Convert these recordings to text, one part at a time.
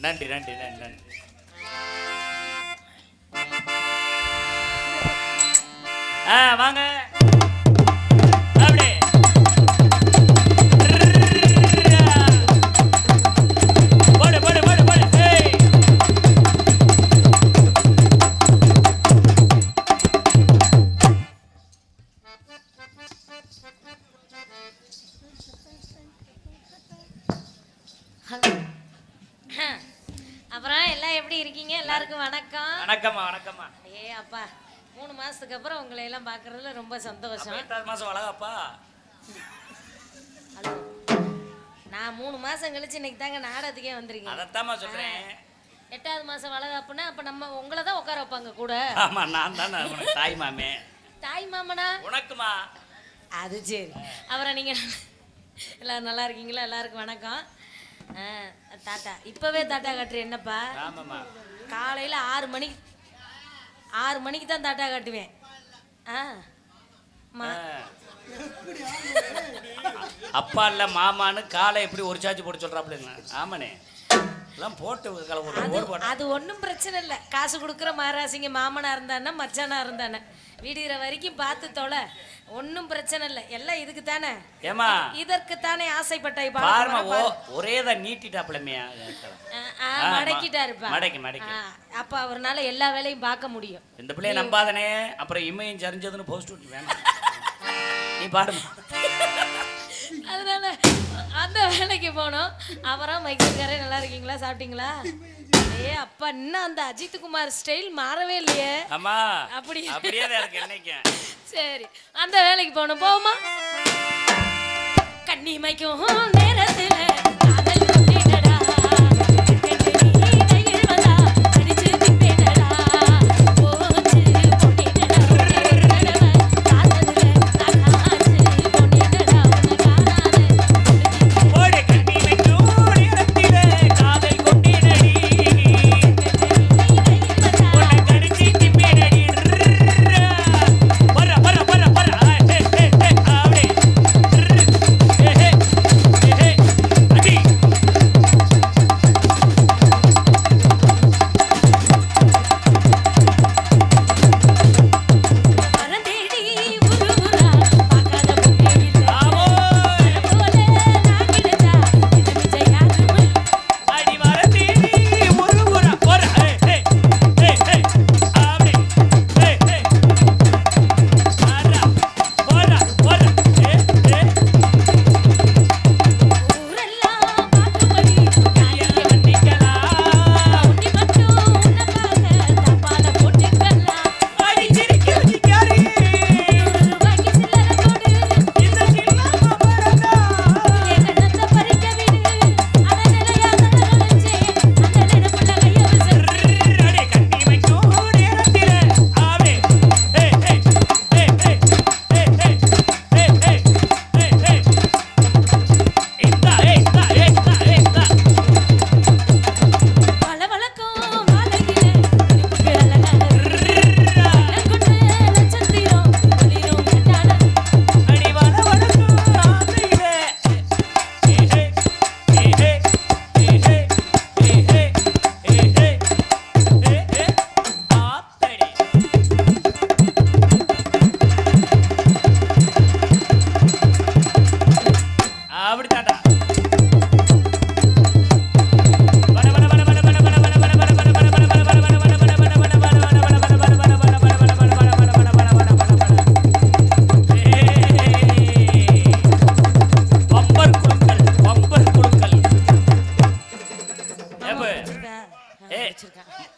நன்றி நன்றி நன்றி நன்றி. வாங்க அப்படி போடு போடு போடு போடு. அப்புறம் எல்லாம் எப்படி இருக்கீங்க? எல்லாருக்கும் வணக்கம். வணக்கம்மா வணக்கம்மா. அப்பா 3 மாசத்துக்கு அப்புறம் உங்களை எல்லாம் பார்க்கறதுல ரொம்ப சந்தோஷம். 8வது மாசம் வளகாப்பா. ஹலோ, நான் 3 மாசம் கழிச்சு இன்னைக்கு தாங்க நாடகத்துக்கே வந்திருக்கேன். அதத்தாம்மா சொல்றேன். 8வது மாசம் வளகாப்புனா அப்ப நம்ம உங்களை தான் உட்கார வைப்பாங்க கூட. ஆமா, நான் தான் உனக்கு தாய் மாமே. தாய் மாமனா? உனக்குமா? அது சரி. அப்புறம் நீங்க எல்லாரும் நல்லா இருக்கீங்களா? எல்லாருக்கும் வணக்கம். தாத்தா இப்பவே தாத்தா காட்டுற என்னப்பா? ஆமாம்மா. காலையில் 6 மணிக்கு தான் தாத்தா காட்டுவேன். அப்பா இல்ல மாமான்னு காலை எப்படி ஒரு சார்ஜ் போட்டு சொல்றாப்ல. ஆமாண்ணே, எல்லாம் போட்டு அது ஒன்றும் பிரச்சனை இல்லை. காசு கொடுக்குற மகாராசிங்க மாமனா இருந்தானே மச்சானா இருந்தானே வீடுகிற வரைக்கும் பார்த்து தொலை, ஒன்றும் பிரச்சனை இல்லை. எல்லாம் இதுக்கு தானே. ஏமா இதற்கு தானே ஆசைப்பட்டாய். ஒரே தான் நீட்டிட்டாப்லமையா மடக்கிட்டாருப்பா. மடக்கி அப்ப அவர்னால எல்லா வேலையும் பார்க்க முடியும். இந்த பிள்ளைய நம்பாதனே, அப்புறம் இமையும் சரிஞ்சதுன்னு போஸ்ட் விட்டு வேணாம். நீ பாடுமா. அதனால அந்த வேலைக்கு போனோம். அப்புறம் மைசூர்காரே நல்லா இருக்கீங்களா? சாப்பிட்டீங்களா? அப்பா இன்னும் அந்த அஜித் குமார் ஸ்டைல் மாறவே இல்லையே. ஆமா, அப்படியே தான் இருக்கு என்னைக்கு. சரி, அந்த வேலைக்கு போனோம். போமா கண்ணிமைக்கும் நேரத்துல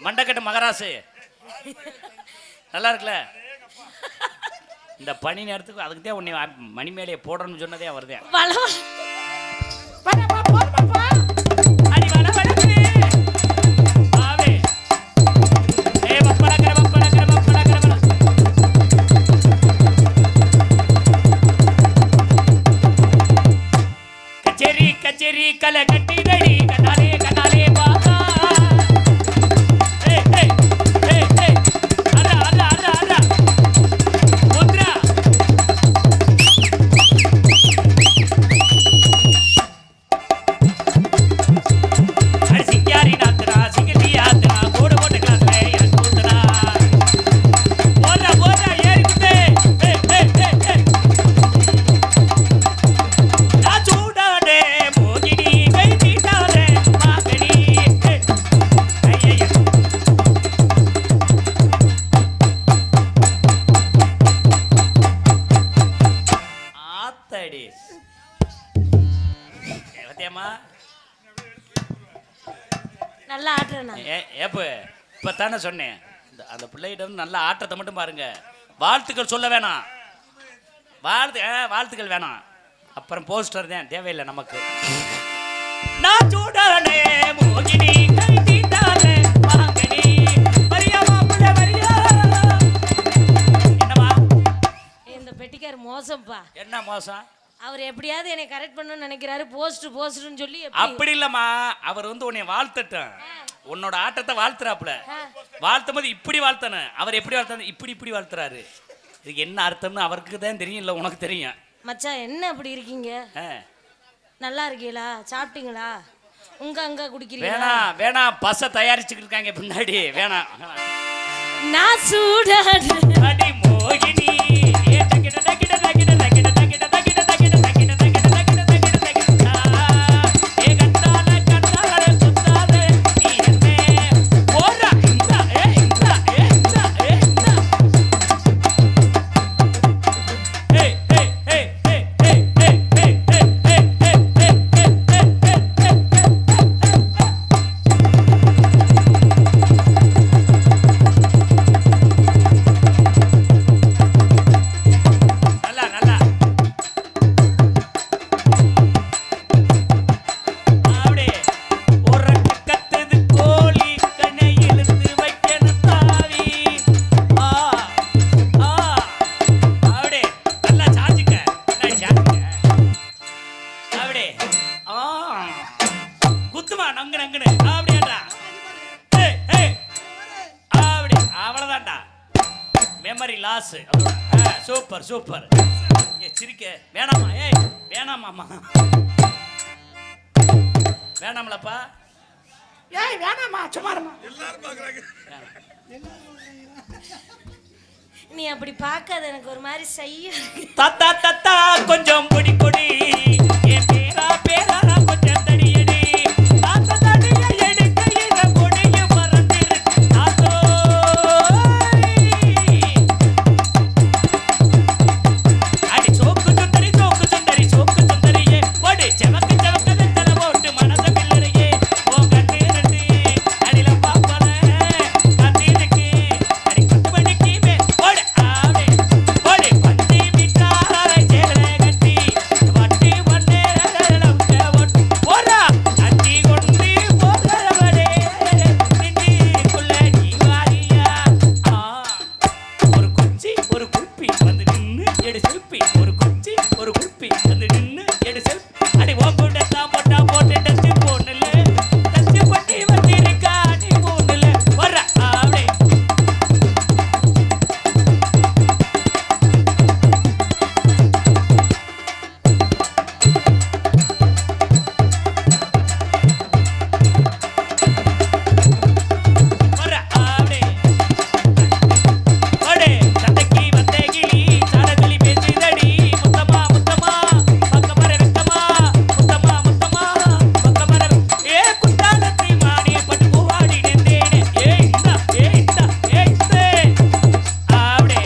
மண்டக்கட்டு மகராசு நல்லா இருக்குல்ல. இந்த பனி நேரத்துக்கு அதுக்கு தான் உன்னை மணி மேலேயே போடணும்னு சொன்னதே வருதே. கச்சேரி கச்சேரி கலை கட்டி தடி கனாலே கனாலே பாபா. முத்ரா நல்லா ஆட்டுறேண்ணா. ஏப்பு இப்போ தானே சொன்னேன், அந்த பிள்ளைகிட்ட வந்து நல்ல ஆட்டத்தை மட்டும் பாருங்க. வாழ்த்துக்கள் சொல்ல வேணாம், வாழ்த்துக்கள் வேணாம். அப்புறம் போஸ்டர் தான் தேவையில்லை நமக்கு. நான் சூடானே மோகினி கை தீட்டானே மாங்கனி மரியா மாப்பிள்ள மரியா. என்னவா இந்த பெட்டிக்கார் மோசம்ப்பா. என்ன மோசம்? அவர் எப்படியாவது என்னை கரெக்ட் பண்ணணும்னு நினைக்கிறாரு. போஸ்ட்னு சொல்லி அப்படி இல்லம்மா, அவர் வந்து உன்னை வாழ்த்தட்டும், உன்னோட ஆட்டத்தை வாழ்த்துறாப்புல. வாழ்த்தும் போது இப்படி வாழ்த்தணும். அவர் எப்படி வாழ்த்தாரு? இப்படி வாழ்த்துறாரு. இதுக்கு என்ன அர்த்தம்னு அவருக்கு தான் தெரியும், இல்லை உனக்கு தெரியும். மச்சான் என்ன அப்படி இருக்கீங்க? நல்லா இருக்கீங்களா? சாப்பிட்டீங்களா? அங்க குடிக்கிறீங்களா? வேணாம் பச தயாரிச்சுக்கிட்டு இருக்காங்க பின்னாடி. வேணாம் நான் சூடாடு அடி மோகினி மெமரி லாஸ். Super super. சிரிக்க வேணாமா? வேணாமாம்மா, வேணாம்லப்பா. வேணாமா, சும்மா எல்லாரும் பாக்குறாங்க. நீ அப்படி பார்க்காத, எனக்கு ஒரு மாதிரி செய்ய. தத்தா தத்தா கொஞ்சம் பொடி பொடி பேரா பேரா கொஞ்சம் தடியடி தாத்தா தடிய எடுக்கையில பொடிய மறந்துரு தாத்தோ. அடி சோக்கு சுந்தரி சோக்கு சுந்தரியே பொடி செவக்கு செவக்கு வெத்தல போட்டு மனச பிள்ளரையே போங்கட்டு ரெண்டு அடியில பாப்பற கத்திருக்கு அடி கத்து மணிக்கு போடு ஆவே பொடி பந்தி விட்டாரை சேல கட்டி வட்டி வந்தே ரலவுக்க ஒட்டு போடா அட்டி கொண்டு போறவடே நின்னுக்குள்ள நீ வாரியா. ஒரு குச்சி ஒரு குப்பி வந்து நின்னு எடு செல்பி. ஒரு குச்சி ஒரு குப்பி வந்து நின்னு எடு செல்பி. அடி ஓங்கூட தான் போட்டு டச்சு போனுல டச்சு பண்ணி வந்திருக்கா நீ போனுல வர ஆவே. வர ஆவே. அடே சதக்கி வந்தேகிளி சடகளி பேசிதடி முத்தமா முத்தமா பக்கமர வெக்கமா முத்தமா முத்தமா பக்கமர குத்தாலத்தை மானே பட்டு பூவாடி நின்றேனே இந்த ஆவடே.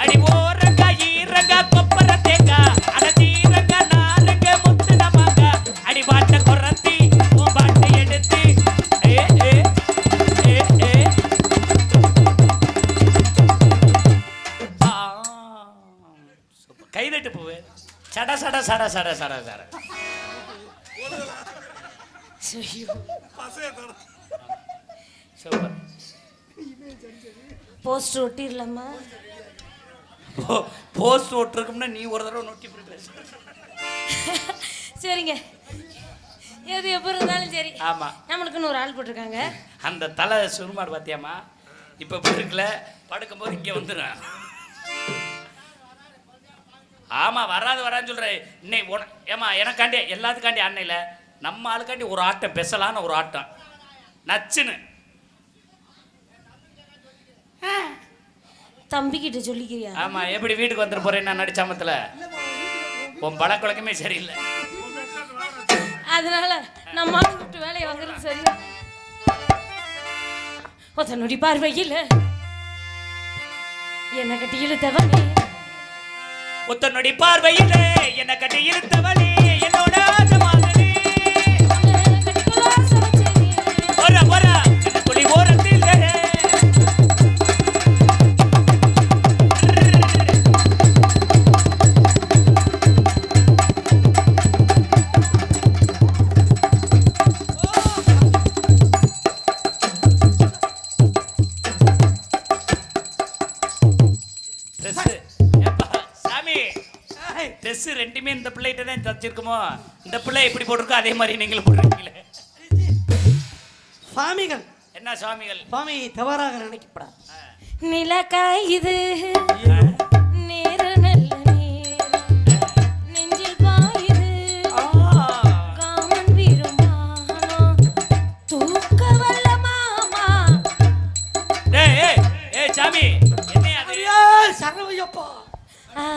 அடி ஓரங்க ஈரங்க கொப்பர தேங்க அட தீரங்க நாரங்க முத்து நமாங்க அடி பாட்ட கொரத்தி உன் பாட்டை எடுத்து கைதட்டு போவே சட சட சட சட சட சட. சூப்பர். போஸ்ட் ஒட்டிடலாமா? போஸ்ட் ஓட்டுருக்கும்னா நீ ஒரு தடவை நோட்டி பேச. சரிங்க, எது எப்போ இருந்தாலும் சரி. ஆமா, நம்மளுக்குன்னு ஒரு ஆள் போட்டிருக்காங்க. அந்த தலை சுருமாடு பார்த்தியாமா? இப்போ இப்படி இருக்குல்ல, படுக்கும்போது இங்கே வந்துடும். ஆமாம், வரான்னு சொல்கிறேன். இன்னைக்கு ஏமா எனக்காண்டி எல்லாத்துக்காண்டி அன்னையில் நம்ம ஆளுக்காண்டி ஒரு ஆட்டம் பெசலான ஒரு ஆட்டம் நச்சுன்னு தம்பிக்கிட்ட சொல்லிக்கிறியா? ஆமாம், எப்படி வீட்டுக்கு வந்துட்டு போகிறேன் நான் நடிச்சாமத்தில் உன் பழக்கொழக்கமே சரியில்லை. அதனால நம்ம விட்டு வேலையை வாங்குறது சரியா? தன்னுடைய பார்வையில் என்ன கட்டி இழுத்தவனே உத்தனுடைய பார்வையிலே என்ன கட்டி இருந்தவளே என்னோட ஆசமானே போரா போரா என்ன துளி ஓரத்தில் ட்ரெஸ் ரெண்டுமே இந்த பிள்ளைகிட்ட தான் தச்சிருக்குமோ இந்த பிள்ளை எப்படி போட்டிருக்கோ அதே மாதிரி நீங்களும் போட்டிருக்கீங்களே சுவாமிகள் என்ன சுவாமிகள் சுவாமி தவறாக நினைக்கப்படாது நிலக்காய் இது நேரு நல்ல நேரம் நெஞ்சில் பாயுது காமன் விரும்பானோ தூக்க வல்ல மாமா ஏய் சாமி என்ன அது சரவையப்பா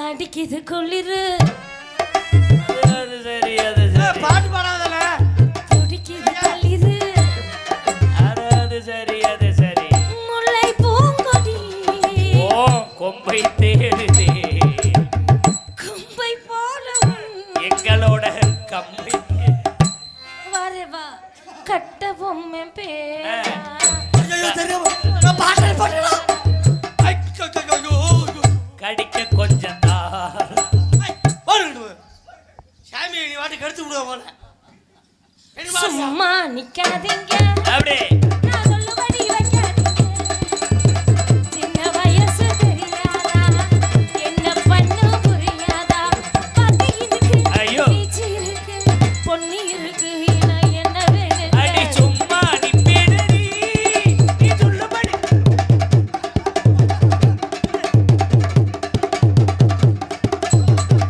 அடிக்குது குளிரு அது சரி அது சரி பாட்டு பாடாதல துடிக்குது களிரு அது சரி அது சரி முல்லை பூங்கொடி ஓ கொம்பை தேடுதே கும்பை போல எங்களோட கம்பை வரவா கட்ட பொம்மை பேரா ஐயோ தெரியாம நான் பாட்டு பாடுறா கடிக்க கொஞ்சம் தான் சாமி நீ வாட்டுக்கு எடுத்து விடுவ போல சும்மா நிக்காதீங்க அப்படியே நான் சொல்லுபடி வைக்காதீங்க சின்ன வயசு தெரியாதா என்ன பண்ணு புரியாதா பாத்து இருக்கு ஐயோ. பீச்சு இருக்கு பொண்ணு இருக்கு நான் என்ன அடி வேணும் சும்மா நிப்பிடுடி நீ சொல்லுபடி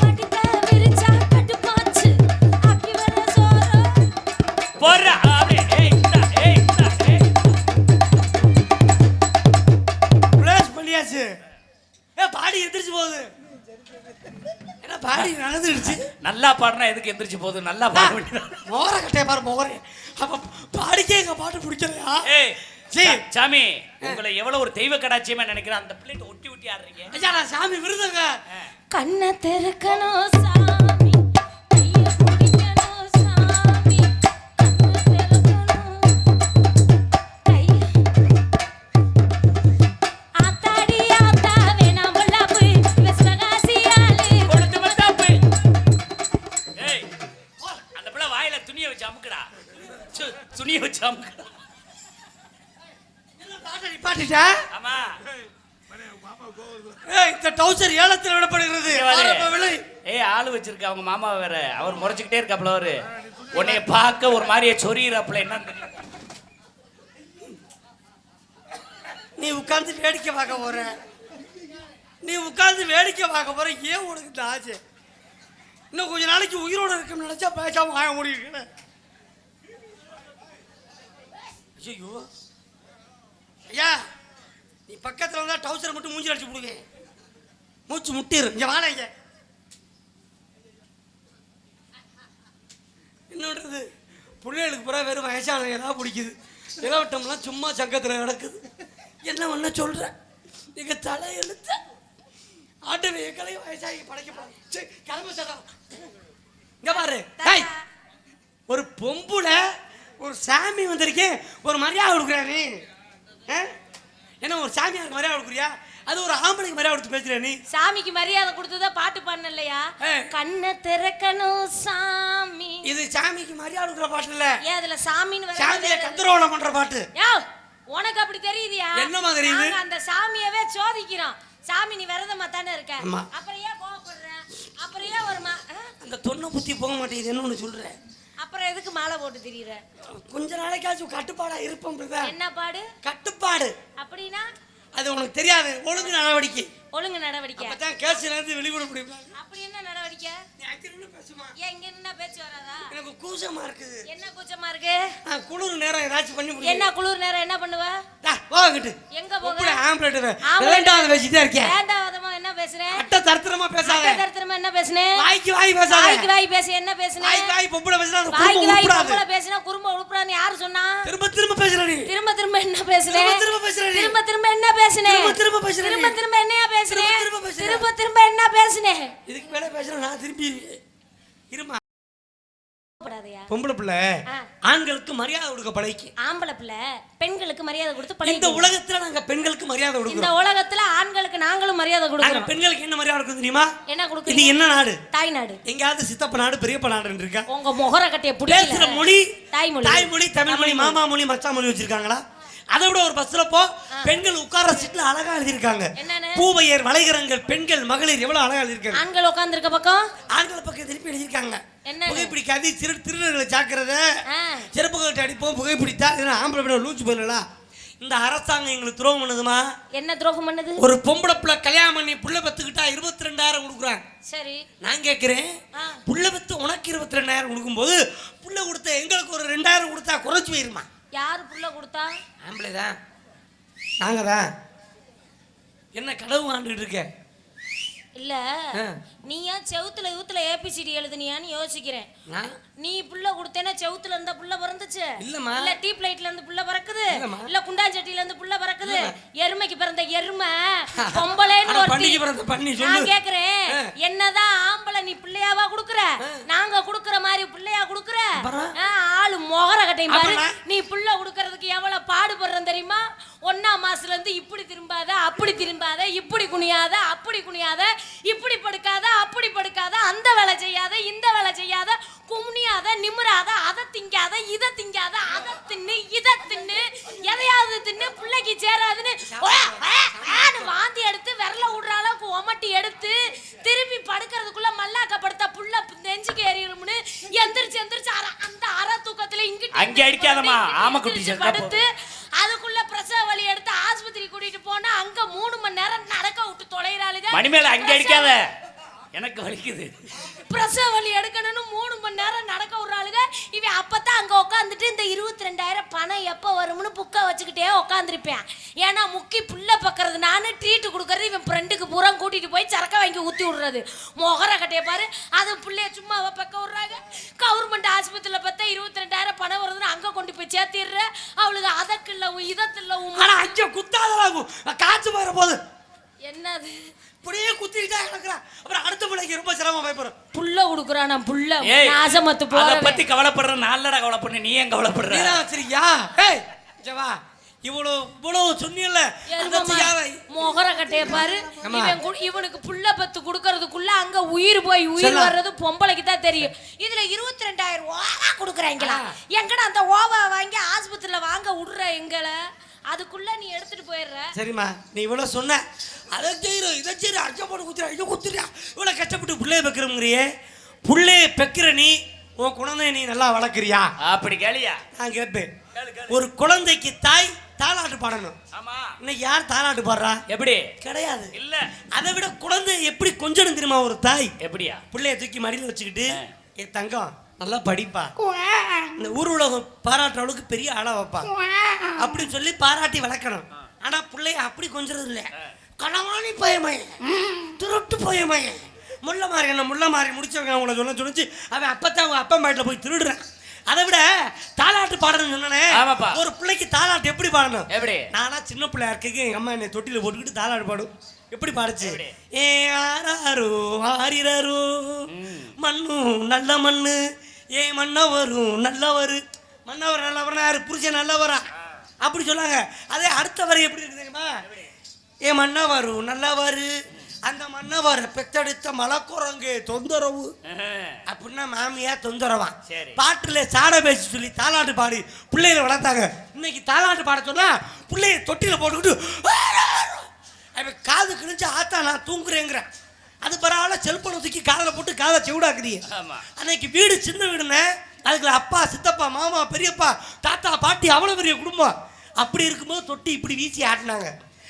படுக்க விரிச்சா கட்டுப்பாச்சு ஆக்கி வர சோறு போறா அப்படியே ஏய் இந்தா பிளேஸ் பண்ணியாச்சு பாடி எந்திரிச்சு போகுது என்ன பாடி நடந்துடுச்சு நல்லா பாடுனா எதுக்கு எந்திரிச்சு போகுது நல்லா பாட வேண்டியது மோர கட்டைய பாரு மோரே அப்ப பாடிக்கே எங்க பாட்டு பிடிக்கலையா ஏய் சீ. சாமி உங்களை எவ்வளவு ஒரு தெய்வ கடாட்சியமா நினைக்கிறேன் அந்த பிள்ளைட்ட ஒட்டி ஒட்டி ஆடுறீங்க ஐயா நான் சாமி விருதுங்க கண்ணை திறக்கணும் சாமி கையை பிடிக்கணும் சாமி கண்ணை திறக்கணும் ஆத்தாடி ஆத்தா வேணாம் பொல்லாப்பு விஸ்வகாசியாலே கொடுத்து வந்தாப்பு ஏய் அந்த பிள்ளை வாயில துணியை வச்சு அமுக்குடா துணியை வச்சு அமுக்குடா பாட்டை நிப்பாட்டிட்டா ஆமா இந்த டவுசர் ஏலத்தில் விடப்படுகிறது ஆரம்ப விலை ஏய் ஆளு வச்சிருக்க அவங்க மாமா வேற அவர் முறைச்சுக்கிட்டே இருக்காப்ல அவரு உன்னைய பார்க்க ஒரு மாதிரியே சொரியிறாப்ல என்னன்னு தெரியும் நீ உட்கார்ந்து வேடிக்கை பார்க்க போற நீ உட்கார்ந்து வேடிக்கை பார்க்க போற ஏன் உனக்கு இந்த ஆசை இன்னும் கொஞ்ச நாளைக்கு உயிரோட இருக்குன்னு நினைச்சா பேசாம வாய முடியும் ஐயோ ஐயா நீ பக்கத்துல வந்தா டவுசரை மட்டும் மூஞ்சி அடிச்சு விடுங்க மூச்சு முட்டிரு இங்க வாடா இங்க என்னன்றது பிள்ளைகளுக்கு பூரா வெறும் வயசானவங்க தான் பிடிக்குது இளவட்டம்லாம் சும்மா சங்கத்தில் நடக்குது என்ன பண்ண சொல்ற நீங்க தலை எழுத்த ஆட்டவை எங்களையும் வயசாகி படைக்க கிளம்ப சட்டம் இங்க பாரு டேய், ஒரு பொம்புல ஒரு சாமி வந்திருக்கேன் ஒரு மரியாதை கொடுக்குறா நீ என்ன ஒரு சாமியாருக்கு மரியாதை கொடுக்குறியா அது ஒரு ஆம்பளைக்கு மரியாதை கொடுத்து பேசுற நீ சாமிக்கு மரியாதை கொடுத்ததா பாட்டு பண்ணலையா கண்ணை திறக்கணும் சாமி இது சாமிக்கு மரியாதை கொடுக்குற பாட்டு இல்ல ஏன் அதுல சாமின்னு சாமியை வர கந்தரோலம் பண்ற பாட்டு உனக்கு அப்படி தெரியுதியா என்னமா தெரியுது? நாங்க அந்த சாமியவே சோதிக்கிறோம் சாமி நீ விரதமா தானே இருக்க ஆமா. அப்புறம் ஏன் கோவப்படுற அப்புறம் ஏன் ஒரு அந்த தொன்னை புத்தி போக மாட்டேங்குது என்ன ஒன்று சொல்றேன் அப்புறம் எதுக்கு மாலை போட்டு திரியுற கொஞ்ச நாளைக்காச்சும் கட்டுப்பாடா இருப்போம் என்ன பாடு கட்டுப்பாடு அப்படின்னா அது உனக்கு தெரியாது ஒழுங்கு நடவடிக்கை ஒழுங்கு நடவடிக்கை அப்பதான் கேஸ்ல இருந்து வெளிவிட முடியும் அப்படி என்ன நடவடிக்கை நீ அங்க நின்னு பேசுமா ஏன் இங்க என்ன பேச்சு வராதா எனக்கு கூசமா இருக்குது என்ன கூச்சமா இருக்கு குளிர் நேரம் ஏதாச்சும் பண்ணி முடியும் என்ன குளிர் நேரம் என்ன பண்ணுவ வாங்கிட்டு எங்க போக உப்புட ஆம்பளேட் ஆம்பளை வேண்டாம் பேசிட்டே இருக்கேன் வேண்டாவதமா என்ன பேசுறேன் அட்ட தரத்திரமா பேசாத தரத்திரமா என்ன பேசுனேன் வாய்க்கு வாய் பேசாத வாய்க்கு வாய் பேசி என்ன பேசுனேன் வாய்க்கு வாய் பொம்பளை பேசினா அந்த வாய்க்கு குடும்பம் வாய் உருப்படாது. பொம்பளை பேசினா குறும்ப உழுப்புறான்னு யாரு சொன்னா திரும்ப திரும்ப பேசுற நீ திரும்ப திரும்ப என்ன பேசுனேன் திரும்ப பேசுற நீ திரும்ப திரும்ப என்ன பேசுனேன் திரும்ப திரும்ப பேசுற நீ திரும்ப திரும்ப என்னையா பேசுனேன் திரும்ப பேசுற. திரும்ப திரும்ப என்ன பேசுனேன் பேசுனேன். இதுக்கு மேல பேசுனா நான் திரும்பி இருமா. படாதயா. பொம்பளை பிள்ளை ஆண்களுக்கு மரியாதை கொடுக்க பழகி. ஆம்பளை பிள்ளை பெண்களுக்கு மரியாதை கொடுத்து பழகி. இந்த உலகத்துல நாங்க பெண்களுக்கு மரியாதை கொடுக்கிறோம். இந்த உலகத்துல ஆண்களுக்கு நாங்களும் மரியாதை கொடுக்கிறோம். பெண்களுக்கு என்ன மரியாதை கொடுக்குது தெரியுமா? என்ன கொடுக்குது? இது என்ன நாடு? தாய் நாடு. எங்கயாவது சித்தப்ப நாடு பெரியப்ப நாடுன்னு இருக்கா? உங்க முகர கட்டைய புடிக்கல. பேசுற மொழி தாய்மொழி. தாய்மொழி, தமிழ் மொழி, மாமா மொழி, மச்சா மொழி வச்சிருக்காங்களா? அதை விட ஒரு பஸ்ல போ, பெண்கள் உட்கார்ற சீட்ல அழகா எழுதிருக்காங்க. பூவையர், வளைகரங்கள், பெண்கள், மகளிர் எவ்வளவு அழகா எழுதிருக்காங்க. ஆண்கள் உட்கார்ந்திருக்க பக்கம் ஆண்கள் பக்கம் திருப்பி எழுதிருக்காங்க. என்ன புகைப்பிடிக்காது, திருநர்களை சாக்குறத, செருப்பு கட்டி அடிப்போம், புகைப்பிடித்தா ஆம்பளை பெண்ணை லூச்சு போயிடலாம். இந்த அரசாங்கம் எங்களுக்கு துரோகம் பண்ணுதுமா? என்ன துரோகம் பண்ணுது? ஒரு பொம்பளை பிள்ளை கல்யாணம் பண்ணி புள்ள பெத்துக்கிட்டா 22,000 கொடுக்குறாங்க. சரி, நான் கேட்கிறேன், புள்ள பெத்து உனக்கு 22,000 கொடுக்கும்போது புள்ள கொடுத்த எங்களுக்கு ஒரு 2,000 கொடுத்தா குறைச்சு போயிருமா? யாரு புள்ள கொடுத்தா? ஆம்பளை தான், நாங்க தான். என்ன கடவு ஆண்டுகிட்டு இருக்க? இல்ல, நீ ஏன் செவுத்துல யூத்துல ஏபிசிடி எழுதுனியான்னு யோசிக்கிறேன். நீ புள்ள கொடுத்தேன்னா செவுத்துல இருந்த புள்ள பிறந்துச்சு இல்லம்மா, இல்ல டீப் லைட்ல இருந்து புள்ள பிறக்குது இல்ல குண்டாஞ்சட்டியில இருந்து புள்ள பிறக்குது. எருமைக்கு பிறந்த எருமை பொம்பளைன்னு நான் கேக்குறேன். என்னதான் ஆம்பளை நீ பிள்ளையாவா குடுக்குற? நாங்க குடுக்குற மாதிரி பிள்ளையா குடுக்குற? ஆளு மொகர கட்டையும் பாரு. நீ புள்ள குடுக்கறதுக்கு எவ்வளவு பாடுபடுறேன் தெரியுமா? 1ஆம் மாசத்துல இருந்து இப்படி திரும்பாத, அப்படி திரும்பாத, இப்படி குனியாத, அப்படி குனியாத, இப்படி படுக்காத, அப்படி படுக்காத, அந்த வேலை செய்யாத, இந்த வேலை செய்யாத, குனியாத, நிமிராத, அதை திங்காத, இதை திங்காத, அதை தின்னு, இதை தின்னு, எதையாவது தின்னு, பிள்ளைக்கு சேராதுன்னு வாந்தி எடுத்து விரல விடுற அளவுக்கு ஒமட்டி எடுத்து திருப்பி படுக்கிறதுக்குள்ள மல்லாக்கப்படுத்த புள்ள நெஞ்சுக்கு ஏறிடும்னு எந்திரிச்சு எந்திரிச்சு அந்த அரை தூக்கத்துல இங்க அடிக்காதமா ஆமக்குட்டி படுத்து அதுக்குள்ள பிரசவ வலி எடுத்து ஆஸ்பத்திரி கூட்டிட்டு போனா அங்க 3 மணி நேரம் நடக்க விட்டு தொலைறாளுங்க. மணிமேல அங்க அடிக்காத, எனக்கு வலிக்குது. பிரசவ வலி எடுக்கணும்னு 3 மணி நேரம் நடக்க விடுறாளுங்க. இவன் அப்பதான் அங்க உட்காந்துட்டு இந்த 22,000 பணம் எப்ப வரும்னு புக்க வச்சுக்கிட்டே உட்காந்துருப்பேன். ஏன்னா முக்கி புள்ள பக்கிறது நானு, ட்ரீட் கொடுக்கறது இவன் ஃப்ரெண்டுக்கு பூரா கூட்டிட்டு போய் சரக்க வாங்கி ஊத்தி விடுறது. மொகர கட்டைய பாரு, அது புள்ளைய சும்மா பக்க விடுறாங்க. கவர்மெண்ட் ஆஸ்பத்திரியில பார்த்தா 22,000 பணம் வருதுன்னு அங்க கொண்டு போய் சேர்த்திடுற. அவளுக்கு அதற்கில்லவும் இதத்தில்லவும் அஞ்சு குத்தாதலாகும் காய்ச்சி போற போது என்னது இப்படியே குத்திக்கிட்டே கிடக்குறான். அப்புறம் அடுத்த பிள்ளைக்கு ரொம்ப சிரமம் பயப்படுறோம். புள்ள கொடுக்குறான் நான் புள்ள நாசமத்து போற பத்தி கவலைப்படுற நாளடா கவலைப்படுற, நீ ஏன் கவலைப்படுற? சரியா? ஏய் ஜவா, இவ்வளவு சொன்னீல்ல, மொகர கட்டைய பாரு. இவனுக்கு புள்ள பத்து குடுக்கறதுக்குள்ள அங்க உயிர் போய் உயிர் வர்றது பொம்பளைக்கு தான் தெரியும். இதுல 22,000 ஓவா குடுக்குறாங்களா? எங்கடா அந்த ஓவா வாங்கி ஆஸ்பத்திரியில வாங்க விடுற எங்களை? அதுக்குள்ள நீ எடுத்துட்டு போயிடுற. சரிம்மா, நீ இவ்வளவு சொன்ன, அதை செய்யறோம் இதை செய்யற அச்ச போட்டு குத்துறா இதை குத்துறியா, இவ்வளவு கஷ்டப்பட்டு பிள்ளைய பெக்கிறோங்கிறியே. பிள்ளைய பெக்கிற நீ உன் குழந்தைய நீ நல்லா வளர்க்குறியா? அப்படி கேளியா? நான் கேட்பேன். ஒரு குழந்தைக்கு தாய் தாலாட்டு பாடணும். இன்னைக்கு யார் தாலாட்டு பாடுறா? எப்படி? கிடையாது. இல்ல, அதை விட குழந்தை எப்படி கொஞ்சம் தெரியுமா? ஒரு தாய் எப்படியா பிள்ளைய தூக்கி மடியில வச்சுக்கிட்டு, என் தங்கம் நல்லா படிப்பா, இந்த ஊர் உலகம் பாராட்டுற அளவுக்கு பெரிய ஆளா வைப்பா அப்படின்னு சொல்லி பாராட்டி வளர்க்கணும். ஆனா பிள்ளைய அப்படி கொஞ்சம் இல்லை. கணவாணி பயமயன், திருட்டு பயமயன், முள்ள மாறி என்ன முள்ள மாறி முடிச்சவங்க அவங்கள சொல்லிச்சு. அவன் அப்பத்தான் அவங்க அப்பா பாட்டில் போய் திருடுறேன். அதை விட தாலாட்டு பாடணும்னு சொன்னே. ஒரு பிள்ளைக்கு தாலாட்டு எப்படி பாடணும்? எப்படி? நானா சின்ன பிள்ளையா இருக்க எங்க அம்மா என்னை தொட்டில போட்டுக்கிட்டு தாலாட்டு பாடும். எப்படி பாடுச்சு? ஏ ஆராரோ ஆரிரோ மண்ணு நல்ல மண்ணு, ஏ மன்னவரும் நல்லவரு, மன்னவர் நல்லவர்னா யாரு? புருஷன் நல்லவரா அப்படி சொல்லாங்க. அதே அடுத்த வரை எப்படி இருக்கு தெரியுமா? ஏ மன்னவரும் நல்லவரு, அந்த மன்னவரை பெத்தெடுத்த மலக்குரங்கு தொந்தரவு அப்படின்னா மாமியா தொந்தரவா. பாட்டுல சாட பேசி சொல்லி தாலாட்டு பாடி பிள்ளைகளை வளர்த்தாங்க. இன்னைக்கு தாலாட்டு பாட சொன்னா பிள்ளைய தொட்டில போட்டுக்கிட்டு காது கிழிஞ்சு ஆத்தா நான் தூங்குறேங்கிறேன். அது பரவாயில்ல, செல்போனை தூக்கி காதில் போட்டு காதை செவிடாக்குறீங்க. அன்னைக்கு வீடு சின்ன வீடுன்னு, அதுக்குள்ள அப்பா சித்தப்பா மாமா பெரியப்பா தாத்தா பாட்டி அவ்வளோ பெரிய குடும்பம். அப்படி இருக்கும்போது தொட்டி இப்படி வீசி ஆட்டினாங்க.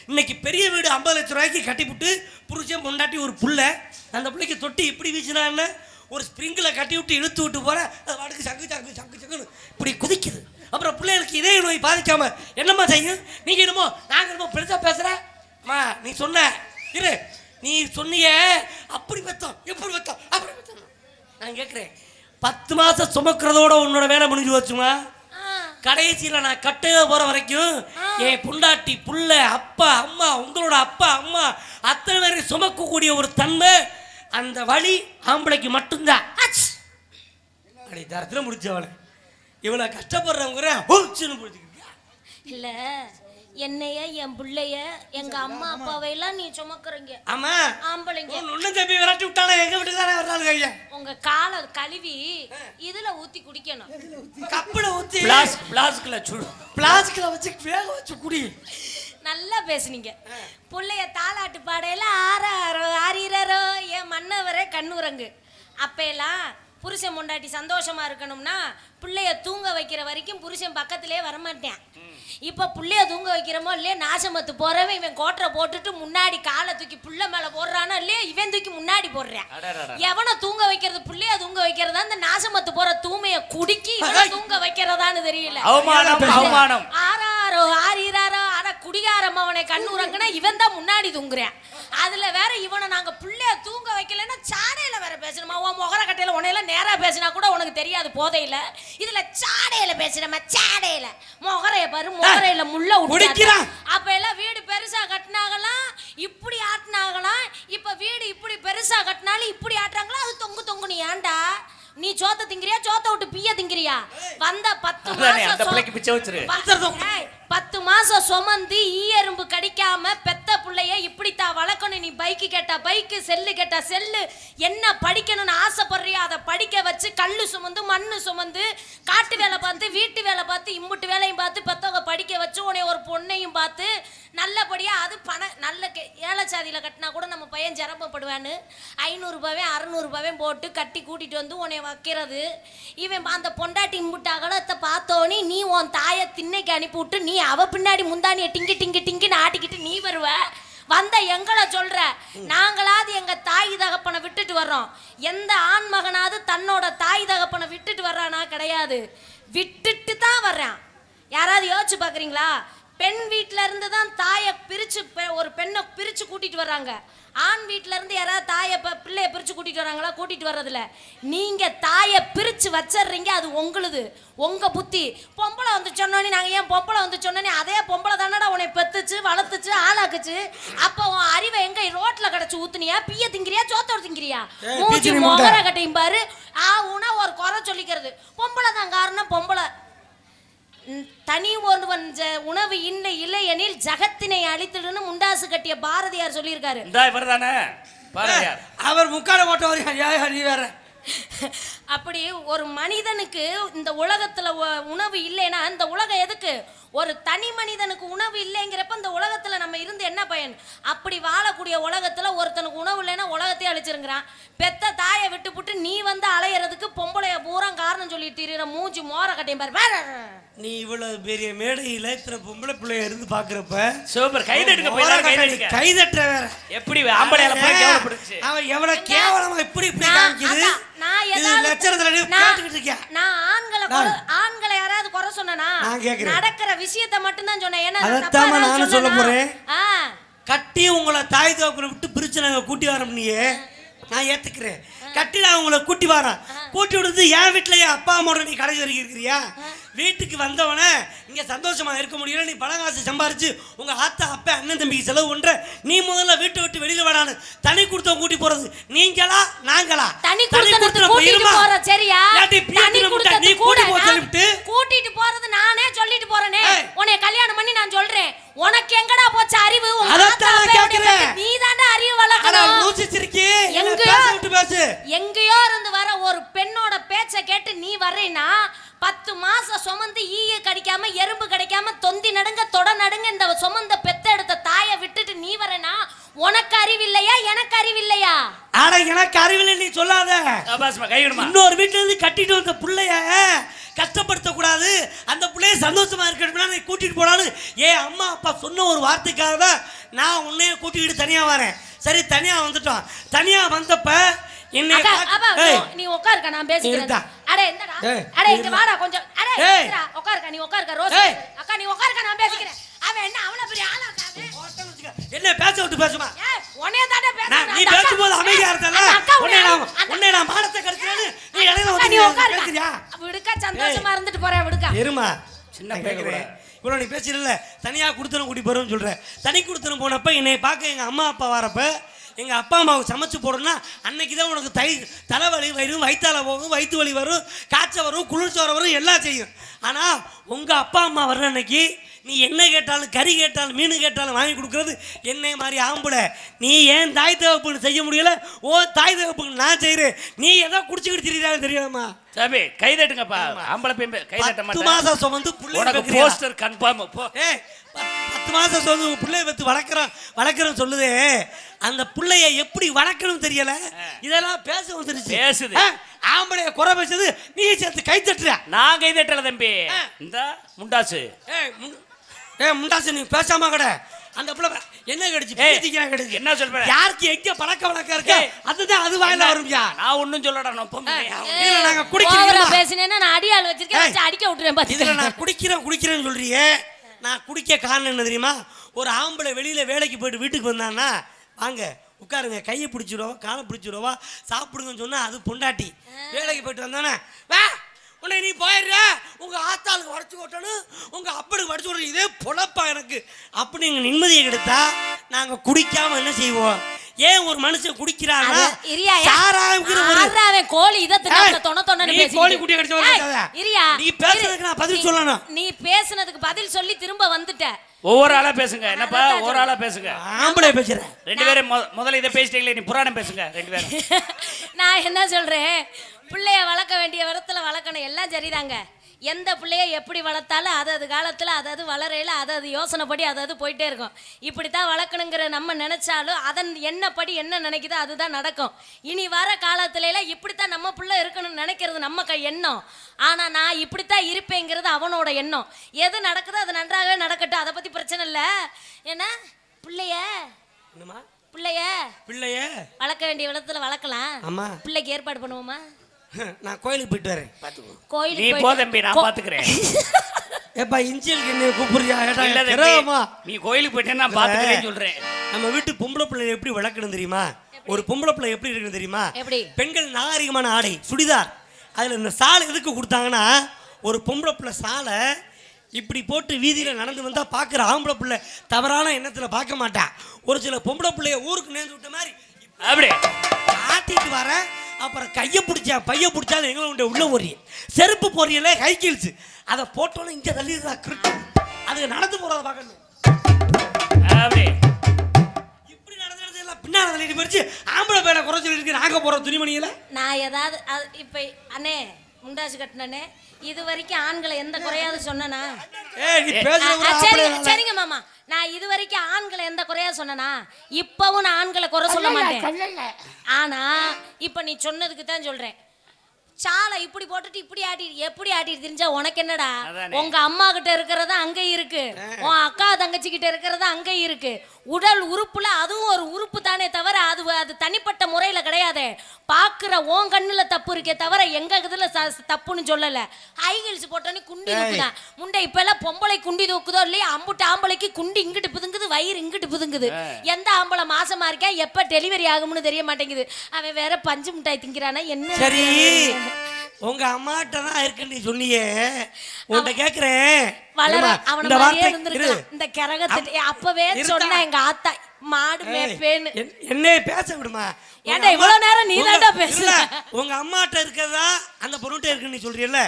இன்னைக்கு பெரிய வீடு 50 லட்சம் ரூபாய்க்கு கட்டிவிட்டு புருஷன் பொண்டாட்டி ஒரு புள்ள, அந்த பிள்ளைக்கு தொட்டி இப்படி வீசினான்னு ஒரு ஸ்ப்ரிங்கில் கட்டி விட்டு இழுத்து விட்டு போற, அது வாட்டுக்கு சங்கு சங்கு சங்கு சங்குன்னு இப்படி குதிக்குது. அப்புறம் பிள்ளைகளுக்கு இதய நோய் பாதிக்காம என்னம்மா செய்யும்? நீங்க என்னமோ நாங்கள் என்னமோ பெருசாக பேசுகிறேம்மா. நீ சொன்ன இரு, நீ சொன்னிய அப்படி பெத்தோம் எப்படி பெத்தோம் அப்படி பெத்தோம். நான் கேட்குறேன், 10 மாசம் சுமக்கிறதோட உன்னோட வேலை முடிஞ்சு வச்சுமா? கடைசியில் நான் கட்டையோ போற வரைக்கும் என் புண்டாட்டி புள்ள அப்பா அம்மா உங்களோட அப்பா அம்மா அத்தனை பேரை சுமக்கக்கூடிய ஒரு தன்மை அந்த வலி ஆம்பளைக்கு மட்டும்தான். அடி தரத்துல முடிச்சவளை இவ்வளவு கஷ்டப்படுறவங்க பிடிச்சிக்கிறியா? இல்ல என்னைய என் பிள்ளைய எங்க அம்மா அப்பாவை எல்லாம் நீ சுமக்குறீங்க. ஆமா ஆம்பளைங்க ஒன்னும் தம்பி விரட்டி விட்டானே எங்க வீட்டுக்காரே வர்றாள் கையா. உங்க காலை கழுவி இதுல ஊத்தி குடிக்கணும். கப்புல ஊத்தி பிளாஸ்க்ல வச்சு வேக வச்சு குடி. நல்லா பேசுனீங்க. புள்ளைய தாலாட்டு பாடையில ஆறாரோ ஆறீரோ என் மன்னவரே கண்ணுரங்கு. அப்பெல்லாம் புருஷன் பொண்டாட்டி சந்தோஷமா இருக்கணும்னா பிள்ளைய தூங்க வைக்கிற வரைக்கும் புருஷன் பக்கத்திலே வரமாட்டேன். இப்ப புள்ளைய தூங்க வைக்கிறோமோ இல்லையே நாசமத்து போறவன் இவன் கோட்டரை போட்டுட்டு முன்னாடி காலை தூக்கி புள்ள மேல போடுறானோ இல்லையே இவன் தூக்கி முன்னாடி போடுறான். எவனை தூங்க வைக்கிறது புள்ளைய தூங்க வைக்கிறதா இந்த நாசமத்து போற தூமைய குடிக்கி இவனை தூங்க வைக்கிறதான்னு தெரியல. அவமானம். ஆறாரோ ஆறீராரோ ஆனா குடிகாரம் அவனை கண்ணுறங்குனா இவன் தான் முன்னாடி தூங்குறான். அதுல வேற இவனை நாங்க புள்ளைய தூங்க வைக்கலன்னா சாடையில வேற பேசணுமா? உன் முகர கட்டையில உன்னையெல்லாம் நேரா பேசினா கூட உனக்கு தெரியாது போதையில. இதுல சாடையில பேசுறமா சாடையில முகரைய பாரு முகரையில முள்ள உடைக்கிறான். அப்ப எல்லாம் வீடு பெருசா கட்டினாங்களாம் இப்படி ஆட்டினாங்களாம். இப்ப வீடு இப்படி பெருசா கட்டினாலும் இப்படி ஆட்டுறாங்களா? அது தொங்கு தொங்கு. நீ ஏன்டா நீ சோத்த திங்கிறியா சோத்த விட்டு பிய திங்கிறியா? வந்த 10 மாசம் சுமந்து ஈயரும்பு கடிக்காம பெத்த புள்ளைய இப்படித்தான் வளர்க்கணும். நீ பைக்கு கேட்டா பைக்கு செல்லு கேட்டா செல்லு. என்ன படிக்கணும்னு ஆசைப்படுறியோ அதை படிக்க வச்சு கல்லு சுமந்து மண்ணு சுமந்து காட்டு வேலை பார்த்து வீட்டு வேலை பார்த்து இம்புட்டு வேலையும் பார்த்து பெத்தவங்க படிக்க வச்சு உன்னை ஒரு பொண்ணையும் பார்த்து நல்லபடியா அது நல்ல ஏழச்சாதியில கட்டினா கூட நம்ம பையன் ஜரம்பப்படுவான்னு 500 ரூபாயும் 600 ரூபாயும் போட்டு கட்டி கூட்டிட்டு வந்து உன்னை வைக்கிறது. இவன் அந்த பொண்டாட்டி இம்புட்டு அகலத்தை பார்த்தோன்னே நீ உன் தாயை திண்ணைக்கு அனுப்பிவிட்டு நீ அவ பின்னாடி முந்தானிய டிங்கி டிங்கி டிங்கின்னு ஆட்டிக்கிட்டு நீ வருவ. வந்த எங்களை சொல்ற நாங்களாவது எங்க தாய் தகப்பனை விட்டுட்டு வர்றோம். எந்த ஆண் மகனாவது தன்னோட தாய் தகப்பனை விட்டுட்டு வர்றானா? கிடையாது. விட்டுட்டு தான் வர்றான். யாராவது யோசிச்சு பாக்குறீங்களா? பெண் வீட்டுல இருந்து தான் தாயை பிரிச்சு ஒரு பெண்ணை பிரிச்சு கூட்டிட்டு வர்றாங்க. ஆண் வீட்டுல இருந்து யாராவது தாயை பிள்ளைய பிரிச்சு கூட்டிட்டு வராங்களா? கூட்டிட்டு வர்றதில்ல. நீங்க தாயை பிரிச்சு வச்சிடுறீங்க. அது உங்களுது உங்க புத்தி. பொம்பளை வந்து சொன்னோன்னே நாங்க ஏன் பொம்பளை வந்து சொன்னோன்னே அதே பொம்பளை தானடா உன்னை பெத்துச்சு வளர்த்துச்சு ஆளாக்குச்சு. அப்போ உன் அறிவை எங்க ரோட்ல கிடைச்சு ஊத்துனியா? பிய திங்கிறியா சோத்தோடு திங்கிறியா? மூச்சு மொகர கட்டையும் பாரு. ஆவுனா ஒரு குறை சொல்லிக்கிறது. பொம்பளை தான் காரணம். பொம்பளை தனி ஒருவன் உணவு இல்லை இல்லை எனில் ஜகத்தினை அழித்துடுன்னு முண்டாசு கட்டிய பாரதியார் சொல்லியிருக்காரு. அவர் முக்கால ஓட்ட வேற. அப்படி ஒரு மனிதனுக்கு இந்த உலகத்துல உணவு இல்லைன்னா இந்த உலகம் எதுக்கு? ஒரு தனி மனிதனுக்கு உணவு இல்லைங்கிறப்ப இந்த உலகத்துல நம்ம இருந்து என்ன பயன்? அப்படி வாழக்கூடிய உலகத்துல ஒருத்தனுக்கு உணவு இல்லைன்னா உலகத்தையே அழிச்சிருங்கிறான். பெத்த தாயை விட்டு புட்டு நீ வந்து அலையிறதுக்கு பொம்பளைய பூரா காரணம் சொல்லிட்டு மூஞ்சி மோர கட்டையும் பாரு. நீ இவ்வளவு பெரிய மேடையில இத்தனை பொம்பளை பிள்ளைய இருந்து பாக்குறப்ப சூப்பர் கைதட்டுற வேற எப்படி ஆம்பளையால போய் கேவலப்படுச்சு. அவன் எவ்வளவு கேவலமா இப்படி இப்படி காமிக்குது. நான் ஆண்களை யாராவது குறை சொன்னா நடக்கிற விஷயத்தை மட்டும் தான் சொன்னேன். ஏன்னா நானும் சொல்ல போறேன். கட்டி உங்களை தாய் தகப்பனை விட்டு பிரிச்சு நாங்க கூட்டி வரோம்னியே நான் ஏத்துக்கிறேன். கட்டி நான் உங்களை கூட்டி வரேன். கூட்டி விடுறது என் வீட்டுல என் அப்பா அம்மாவோட நீ கடைசி வரைக்கும் இருக்கிறியா? வீட்டுக்கு வந்தவன இங்க சந்தோஷமா இருக்க முடியல. நீ பணம் காசு சம்பாரிச்சு உங்க ஆத்தா அப்பா அண்ணன் தம்பிக்கு செலவு பண்ற. நீ முதல்ல வீட்டை விட்டு வெளியில வரானு தனி கொடுத்தவங்க கூட்டி போறது நீங்களா நாங்களா? தனி கொடுத்தவங்க கூட்டிட்டு போற சரியா? தனி கொடுத்தவங்க நீ கூட்டி போ சொல்லிட்டு கூட்டிட்டு போறது நானே சொல்லிட்டு போறேனே. உன்னை கல்யாணம் பண்ணி நான் சொல்றேன். உனக்கு எங்கடா போச்சு அறிவு? நீ தான்டா அறிவு வளர்க்கணும். எங்கேயோ இருந்து வர ஒரு பெண்ணோட பேச்ச கேட்டு நீ வர்றேன்னா 10 மாசம் சுமந்து ஈய கடிக்காம எறும்பு கடிக்காம தொந்தி நடுங்க தொட நடுங்க இந்த சுமந்த பெத்த எடுத்த தாயை விட்டுட்டு நீ வரேனா? உனக்கு அறிவில்லையா எனக்கு அறிவில்லையா? ஆனா எனக்கு அறிவில்லை நீ சொல்லாத. இன்னொரு வீட்டுல இருந்து கட்டிட்டு வந்த பிள்ளைய கஷ்டப்படுத்த கூடாது. அந்த பிள்ளைய சந்தோஷமா இருக்கணும்னா நீ கூட்டிட்டு போனான்னு ஏன் அம்மா அப்பா சொன்ன ஒரு வார்த்தைக்காக தான் நான் உன்னைய கூட்டிக்கிட்டு தனியா வரேன். சரி தனியா வந்துட்டோம். தனியா வந்தப்ப நீ உட்காருக்க நான் பேசிக்கிறேன். அடே இந்தடா அடே இங்க வாடா கொஞ்சம். அடே இந்தடா உட்காருக்க நீ உட்காருக்க ரோஸ் அக்கா நீ உட்காருக்க நான் பேசிக்கிறேன். அவன் என்ன அவ்வளவு பெரிய ஆளா இருக்கானே? என்ன பேச விட்டு பேசுமா? உன்னைய தானே பேசுறேன். நீ பேசும்போது அமைதியா இருந்தல. உன்னை நான் மானத்தை கெடுக்கிறேன்னு நீ இடையில வந்து நீ உட்காருக்க. விடுக்க சந்தோஷமா இருந்துட்டு போறேன் விடுக்க. இருமா சின்ன கேக்குறேன். இவ்வளவு நீ பேசிடல தனியா குடுத்தனும் கூட்டி போறேன்னு சொல்ற. தனி குடுத்தனும் போனப்ப என்னை பார்க்க எங்க அம்மா அப்பா வரப்ப எங்க அப்பா அம்மாவுக்கு சமைச்சு போடணும்னா அன்னைக்கு தான் உனக்கு தலைவலி வரும், வயிற்றால போகும், வயிற்று வலி வரும், காய்ச்சல் வரும், குளிர்ச்சோரம் வரும், எல்லாம் செய்யும். ஆனா உங்க அப்பா அம்மா வர்ற அன்னைக்கு நீ என்ன கேட்டாலும், கறி கேட்டாலும், மீன் கேட்டாலும் வாங்கி கொடுக்கறது என்னை மாதிரி ஆம்பளை. நீ ஏன் தாய் தகப்புன்னு செய்ய முடியல, ஓ தாய் தகப்புக்கு நான் செய்கிறேன். நீ எதை குடிச்சுக்கிட்டு தெரியுதான்னு தெரியாமா? சாமி கை தட்டுங்கப்பா. ஆம்பளை பெண் கை தட்ட 10 மாசம் சுமந்து உனக்கு போஸ்டர் கன்ஃபார்ம் போ. 10 மாசம் சுமந்து பிள்ளைய வச்சு வளர்க்குறேன்னு சொல்லுதே, அந்த பிள்ளைய எப்படி வளர்க்கணும் தெரியல. இதெல்லாம் பேச வந்துருச்சு. பேசுது. ஆம்பளைய குறை பேசுது, நீ சேர்த்து கை தட்டுற. நான் கை தட்டல தம்பி. இந்த முண்டாசு முண்டாசு நீ பேசாம கட. அந்த பிள்ளை என்ன கிடைச்சு என்ன சொல்ற? யாருக்கு எங்க பழக்க வழக்கம் இருக்கு அதுதான் அது வாயில வரும்யா. நான் ஒண்ணும் சொல்லடா. நாங்க குடிக்கிறோம் பேசினேன்னா நான் அடியாள் வச்சிருக்கேன், அடிக்க விட்டுறேன். இதுல நான் குடிக்கிறேன்னு சொல்றியே, நான் குடிக்க காரணம் என்ன தெரியுமா? ஒரு ஆம்பளை வெளியில வேலைக்கு போயிட்டு வீட்டுக்கு வந்தான்னா, வாங்க உட்காருங்க, கையை பிடிச்சிடுவா, காலை பிடிச்சிடுவா, சாப்பிடுங்கன்னு சொன்னா அது பொண்டாட்டி. வேலைக்கு போயிட்டு வந்தானே, வா உன்னை நீ போயிடுற, உங்க ஆத்தாளுக்கு உடச்சு ஓட்டணும், உங்க அப்பனுக்கு உடச்சு ஓட்டணும், இதே பொழப்பா எனக்கு அப்படி நீங்க நிம்மதியை கெடுத்தா நாங்க குடிக்காம என்ன செய்வோம்? ஏன் ஒரு மனுஷன் குடிக்கிறாங்க? கோழி இதை கோழி குட்டியை கடிச்ச நீ பேசுறதுக்கு நான் பதில் சொல்லணும். நீ பேசுனதுக்கு பதில் சொல்லி திரும்ப வந்துட்ட. ஒவ்வொரு ஆளா பேசுங்க. என்னப்பா ஒரு ஆளா பேசுங்க. ஆம்பளை பேசுறேன். 2 பேரும் முதல்ல இதை பேசிட்டீங்களே, நீ புராணம் பேசுங்க 2 பேரும். நான் என்ன சொல்றேன், பிள்ளைய வளர்க்க வேண்டிய விதத்துல வளர்க்கணும், எல்லாம் சரிதாங்க. எந்த பிள்ளைய எப்படி வளர்த்தாலும் அது காலத்தில் அது வளரையில் அது யோசனைப்படி அது போயிட்டே இருக்கும். இப்படித்தான் வளர்க்கணுங்கிற நம்ம நினைச்சாலும் அதன் என்னப்படி என்ன நினைக்குதோ அதுதான் நடக்கும். இனி வர காலத்துல இப்படித்தான் நம்ம பிள்ளை இருக்கணும்னு நினைக்கிறது நம்ம எண்ணம். ஆனால் நான் இப்படித்தான் இருப்பேங்கிறது அவனோட எண்ணம். எது நடக்குதோ அது நன்றாகவே நடக்கட்டும், அதை பற்றி பிரச்சனை இல்லை. ஏன்னா பிள்ளைய வளர்க்க வேண்டிய விதத்தில் வளர்க்கலாம். பிள்ளைக்கு ஏற்பாடு பண்ணுவோமா? நான் கோயிலுக்கு போயிட்டு வரேன், பாத்துக்கோ. கோயிலுக்கு நீ போ தம்பி, நான் பாத்துக்கிறேன். ஏப்பா இன்ஜியலுக்கு என்ன கூப்பிடுறியா? நீ கோயிலுக்கு போயிட்டே நான் பாத்துக்கிறேன்னு சொல்றேன். நம்ம வீட்டு பொம்பளை பிள்ளை எப்படி வளர்க்கணும் தெரியுமா? ஒரு பொம்பளை பிள்ளை எப்படி இருக்கணும் தெரியுமா? பெண்கள் நாகரிகமான ஆடை சுடிதார், அதுல இந்த சாலை எதுக்கு கொடுத்தாங்கன்னா, ஒரு பொம்பளை பிள்ளை சாலை இப்படி போட்டு வீதியில நடந்து வந்தா பாக்குற ஆம்பளை பிள்ளை தவறான எண்ணத்துல பார்க்க மாட்டான். ஒரு சில பொம்பளை பிள்ளைய ஊருக்கு நேர்ந்து விட்ட மாதிரி அப்படி ஆட்டிட்டு வர, அப்புறம் கையை பைய பிடிச்சாலும் எங்களை உள்ள ஓரிய செருப்பு போறியல கை கிழிச்சு அதை போட்டோன்னு இங்க தள்ளிடுறா. அதுக்கு நடந்து போறத பார்க்கணும். இப்படி நடந்து எல்லாம் பின்னாடி தள்ளிட்டு போயிடுச்சு. ஆம்பளை பேரை குறை சொல்லிட்டு நாங்க போற துணிமணியில நான் ஏதாவது இப்ப அண்ணே முண்டாசு கட்டினே இது வரைக்கும் ஆண்களை எந்த குறையாவது சொன்னா? சரிங்க மாமா, நான் இது வரைக்கும் ஆண்களை எந்த குறையாவது சொன்னா? இப்பவும் நான் ஆண்களை குறை சொல்ல மாட்டேன். ஆனா இப்ப நீ சொன்னதுக்கு தான் சொல்றேன். சாலை இப்படி போட்டுட்டு இப்படி எப்படி ஆட்டிட்டு தெரிஞ்சா உனக்கு என்னடா? உங்க அம்மா கிட்ட இருக்கிறதா அங்க இருக்கு, உன் அக்கா தங்கச்சி கிட்ட இருக்கிறதா அங்க இருக்கு. உடல் உறுப்புல அதுவும் ஒரு உறுப்பு தானே தவிர அது தனிப்பட்ட முறையில கிடையாது. பாக்குற உன் கண்ணுல தப்பு இருக்கே தவிர எங்க இதுல தப்புன்னு சொல்லல. ஹை ஹீல்ஸ் போட்டோன்னு குண்டி தூக்குதான் முண்டை. இப்ப எல்லாம் பொம்பளை குண்டி தூக்குதோ இல்லையா? அம்புட்டு ஆம்பளைக்கு குண்டி இங்கிட்டு புதுங்குது, வயிறு இங்கிட்டு புதுங்குது. எந்த ஆம்பளை மாசமா இருக்கேன் எப்ப டெலிவரி ஆகும்னு தெரிய மாட்டேங்குது. அவன் வேற பஞ்சு மிட்டாய் திங்கிறானா என்ன? சரி, உங்க அம்மாட்ட தான் இருக்குன்னு நீ சொன்னியே, உன்கிட்ட கேக்குறேன். இந்த கரகத்துல அப்பவே சொன்ன எங்க ஆத்தா மாடு மேப்பேன்னு. என்ன பேச விடுமா? ஏன்டா இவ்வளவு நேரம் நீ தான்டா பேசுற? உங்க அம்மாட்ட இருக்கதா அந்த பொருட்டே இருக்குன்னு நீ சொல்றீல்ல,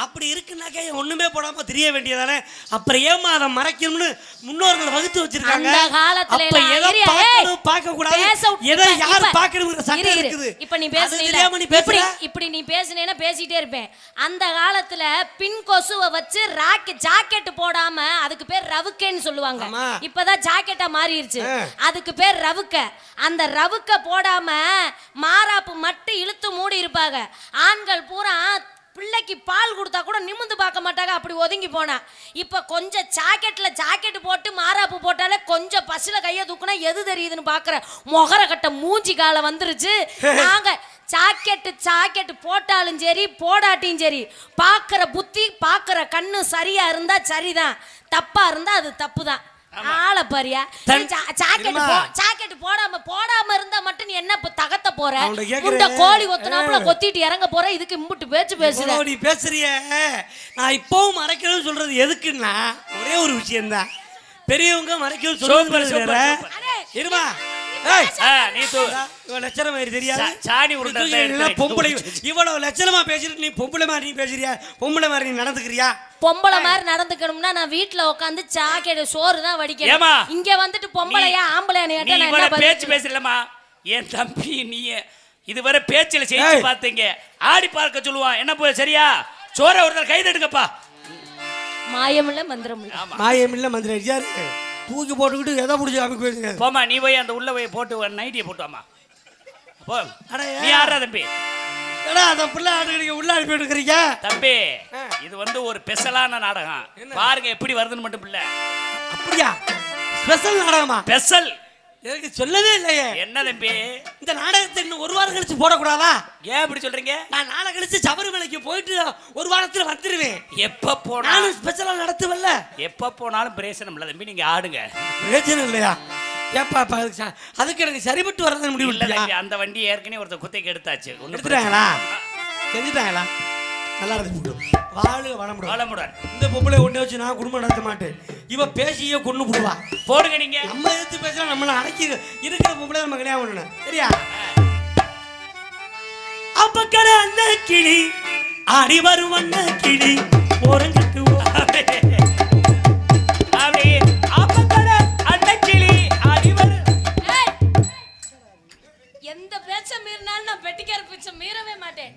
அப்படி இருக்குனாக்கா ஒண்ணுமே போடாம தெரிய வேண்டியதானே? அப்புறம் ஏமா அதை மறைக்கணும்னு முன்னோர்கள் வகுத்து வச்சிருக்காங்க. அந்த காலத்துல அப்ப எதை பார்க்க கூடாது, எதை யார் பார்க்கணும்ங்கற சட்டம் இருக்குது. இப்ப நீ இப்படி நீ பேசுனேன்னா பேசிட்டே இருப்பேன். அந்த காலத்துல பின் கொசுவை வச்சு ஜாக்கெட் போடாம அதுக்கு பேர் ரவுக்கேன்னு சொல்லுவாங்க. இப்பதான் ஜாக்கெட்டா மாறிடுச்சு, அதுக்கு பேர் ரவுக்க. அந்த ரவுக்க போடாம மாராப்பு மட்டும் இழுத்து மூடி இருப்பாங்க. ஆண்கள் பூரா பிள்ளைக்கு பால் கொடுத்தா கூட நிமிந்து பார்க்க மாட்டாங்க, அப்படி ஒதுங்கி போனா. இப்ப கொஞ்சம் ஜாக்கெட் போட்டு மாராப்பு போட்டாலே கொஞ்சம் பசில கைய தூக்குனா எது தெரியுதுன்னு பாக்குற மொகர கட்ட மூஞ்சி கால வந்துருச்சு. நாங்க ஜாக்கெட் போட்டாலும் சரி போடாட்டியும் சரி, பாக்குற புத்தி பாக்குற கண்ணு சரியா இருந்தா சரிதான், தப்பா இருந்தா அது தப்புதான். ஆள பாரியா? ஜாக்கெட் போடாம இருந்தா மட்டும் நீ என்ன தகத்த போற? முண்டை கோழி கொத்துனாப்புல கொத்திட்டு இறங்க போற. இதுக்கு இம்புட்டு பேச்சு பேசுற. நீ பேசுறிய நான் இப்பவும் மறைக்கணும்னு சொல்றது எதுக்குன்னா ஒரே ஒரு விஷயம் தான். பெரியவங்க மறைக்கணும்னு சொல்றது இருமா ஏய் நீ தூ இவன் லட்சணம் மாதிரி தெரியாது சாணி உருண்டை பொம்பளை இவ்வளவு லட்சணமா பேசிட்டு நீ பொம்பளை மாதிரி நீ பேசுறியா பொம்பளை மாதிரி நீ நடந்துக்கிறியா பொம்பளை மாதிரி நடந்துக்கணும்னா நான் வீட்ல உட்காந்து சாக்கெடு சோறு தான் வடிக்கணும் இங்க வந்துட்டு பொம்பளையா ஆம்பளையா கேட்டா நான் என்ன பேச்சு பேசலமா என் தம்பி நீ இதுவரை பேச்சில செய்து பாத்தீங்க ஆடி பார்க்க சொல்லுவான் என்ன போய் சரியா சோற ஒருத்தர் கை தட்டுங்கப்பா மாயமில்ல மந்திரமில்ல மாயமில்ல மந்திரம் யாரு தூக்கி போட்டுக்கிட்டு எதை பிடிச்சி அமைக்க பேசுங்க போமா நீ போய் அந்த உள்ள போய் போட்டு நைட்டியை போட்டு வாமா போ நீ யாரா தம்பி அந்த பிள்ளை ஆட்டுக்கு உள்ள அனுப்பி எடுக்கிறீங்க தம்பி இது வந்து ஒரு ஸ்பெஷலான நாடகம் பாருங்க எப்படி வருதுன்னு மட்டும் பிள்ளை அப்படியா ஸ்பெஷல் நாடகமா ஸ்பெஷல் எனக்கு சொல்லவே இல்லையே என்ன தம்பி இந்த நாடகத்தை இன்னும் ஒரு வாரம் கழிச்சு போடக்கூடாதா ஏன் இப்படி சொல்றீங்க நான் நாளை கழிச்சு சபரிமலைக்கு போயிட்டு ஒரு வாரத்துல வந்துருவேன் எப்ப போனாலும் ஸ்பெஷலா நடத்துவல்ல எப்ப போனாலும் பிரயோசனம் இல்ல தம்பி நீங்க ஆடுங்க பிரயோஜனம் இல்லையா ஏப்பா அதுக்கு எனக்கு சரிபட்டு வர்றது முடிவு இல்ல அந்த வண்டி ஏற்கனவே ஒருத்தர் குத்தைக்கு எடுத்தாச்சு எடுத்துட்டாங்களா செஞ்சுட்டாங்களா நல்லா இருந்து வாழமுடன் இந்த பொம்பளை ஒண்ணே வச்சு நான் குடும்பம் நடத்த மாட்டேன் இவ பேசியே கொண்டு போடுவா போடுங்க நீங்க நம்ம எடுத்து பேசினா நம்மள அடக்கி இருக்கிற பொம்பளை நம்ம கல்யாணம் பண்ணணும் சரியா அப்ப கடை அந்த கிளி ஆடி வரும் அந்த கிளி போறங்கிட்டு அப்படியே அப்ப கடை அந்த கிளி ஆடி வரும் எந்த பேச்ச மீறினாலும் நான் பெட்டிக்கார பேச்ச மீறவே மாட்டேன்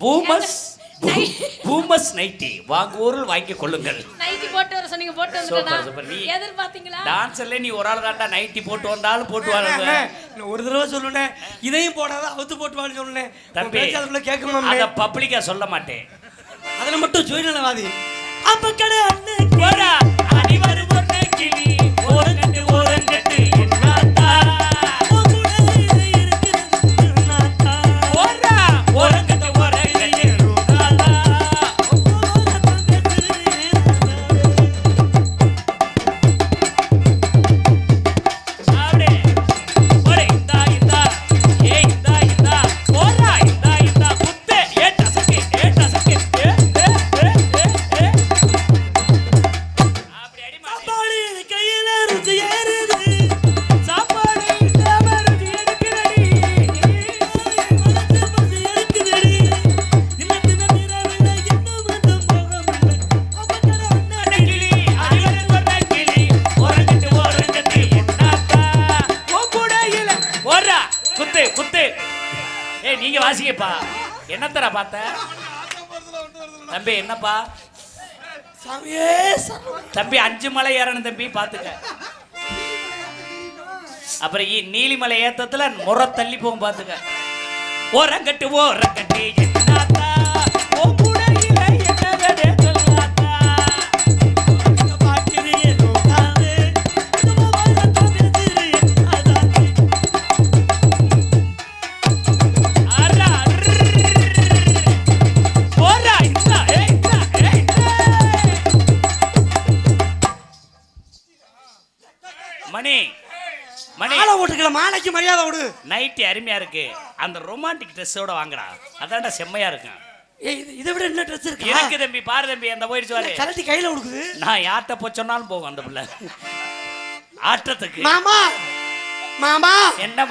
பூமஸ் நைட்டி வாங்குவோரில் வாங்கி கொள்ளுங்கள் நைட்டி போட்டு வர சொன்னீங்க போட்டு வந்துட்டேனா எதிர்பார்த்தீங்களா டான்ஸ்ல நீ ஒரு ஆள் தான்டா நைட்டி போட்டு வந்தாலும் போட்டு வாங்க ஒரு தடவை சொல்லுனே இதையும் போடாத அவுத்து போட்டு வான்னு சொல்லுனே தம்பி அதுக்குள்ள கேட்கமா அத பப்ளிக்கா சொல்ல மாட்டேன் அதுல மட்டும் சுயநலவாதி அப்ப கடை போடா அடி வரும் ஒரு கிளி ஓரங்கட்டு என்னடா நீங்க வாசிக்கப்பா என்னத்தரா பார்த்த தம்பி என்னப்பா தம்பி 5 மலை ஏறணும் தம்பி பாத்துக்க அப்புறம் நீலிமலை ஏத்தத்துல முறை தள்ளி போகும் பாத்துக்க ஓரங்கட்டு என்னத்தா மாலைக்கு மரியாதை விடு நைட்டி அருமையா இருக்கு அந்த ரொமான்டிக் ட்ரெஸ்ஸோட வாங்குறா அதான்டா செம்மையா இருக்கும் இதை விட என்ன ட்ரெஸ் இருக்கு இருக்கு தம்பி பாரு தம்பி அந்த போயிடுச்சு வாரு கலட்டி கையில கொடுக்குது நான் யார்கிட்ட போய் சொன்னாலும் போகும் அந்த பிள்ளை ஆட்டத்துக்கு மாமா என்ன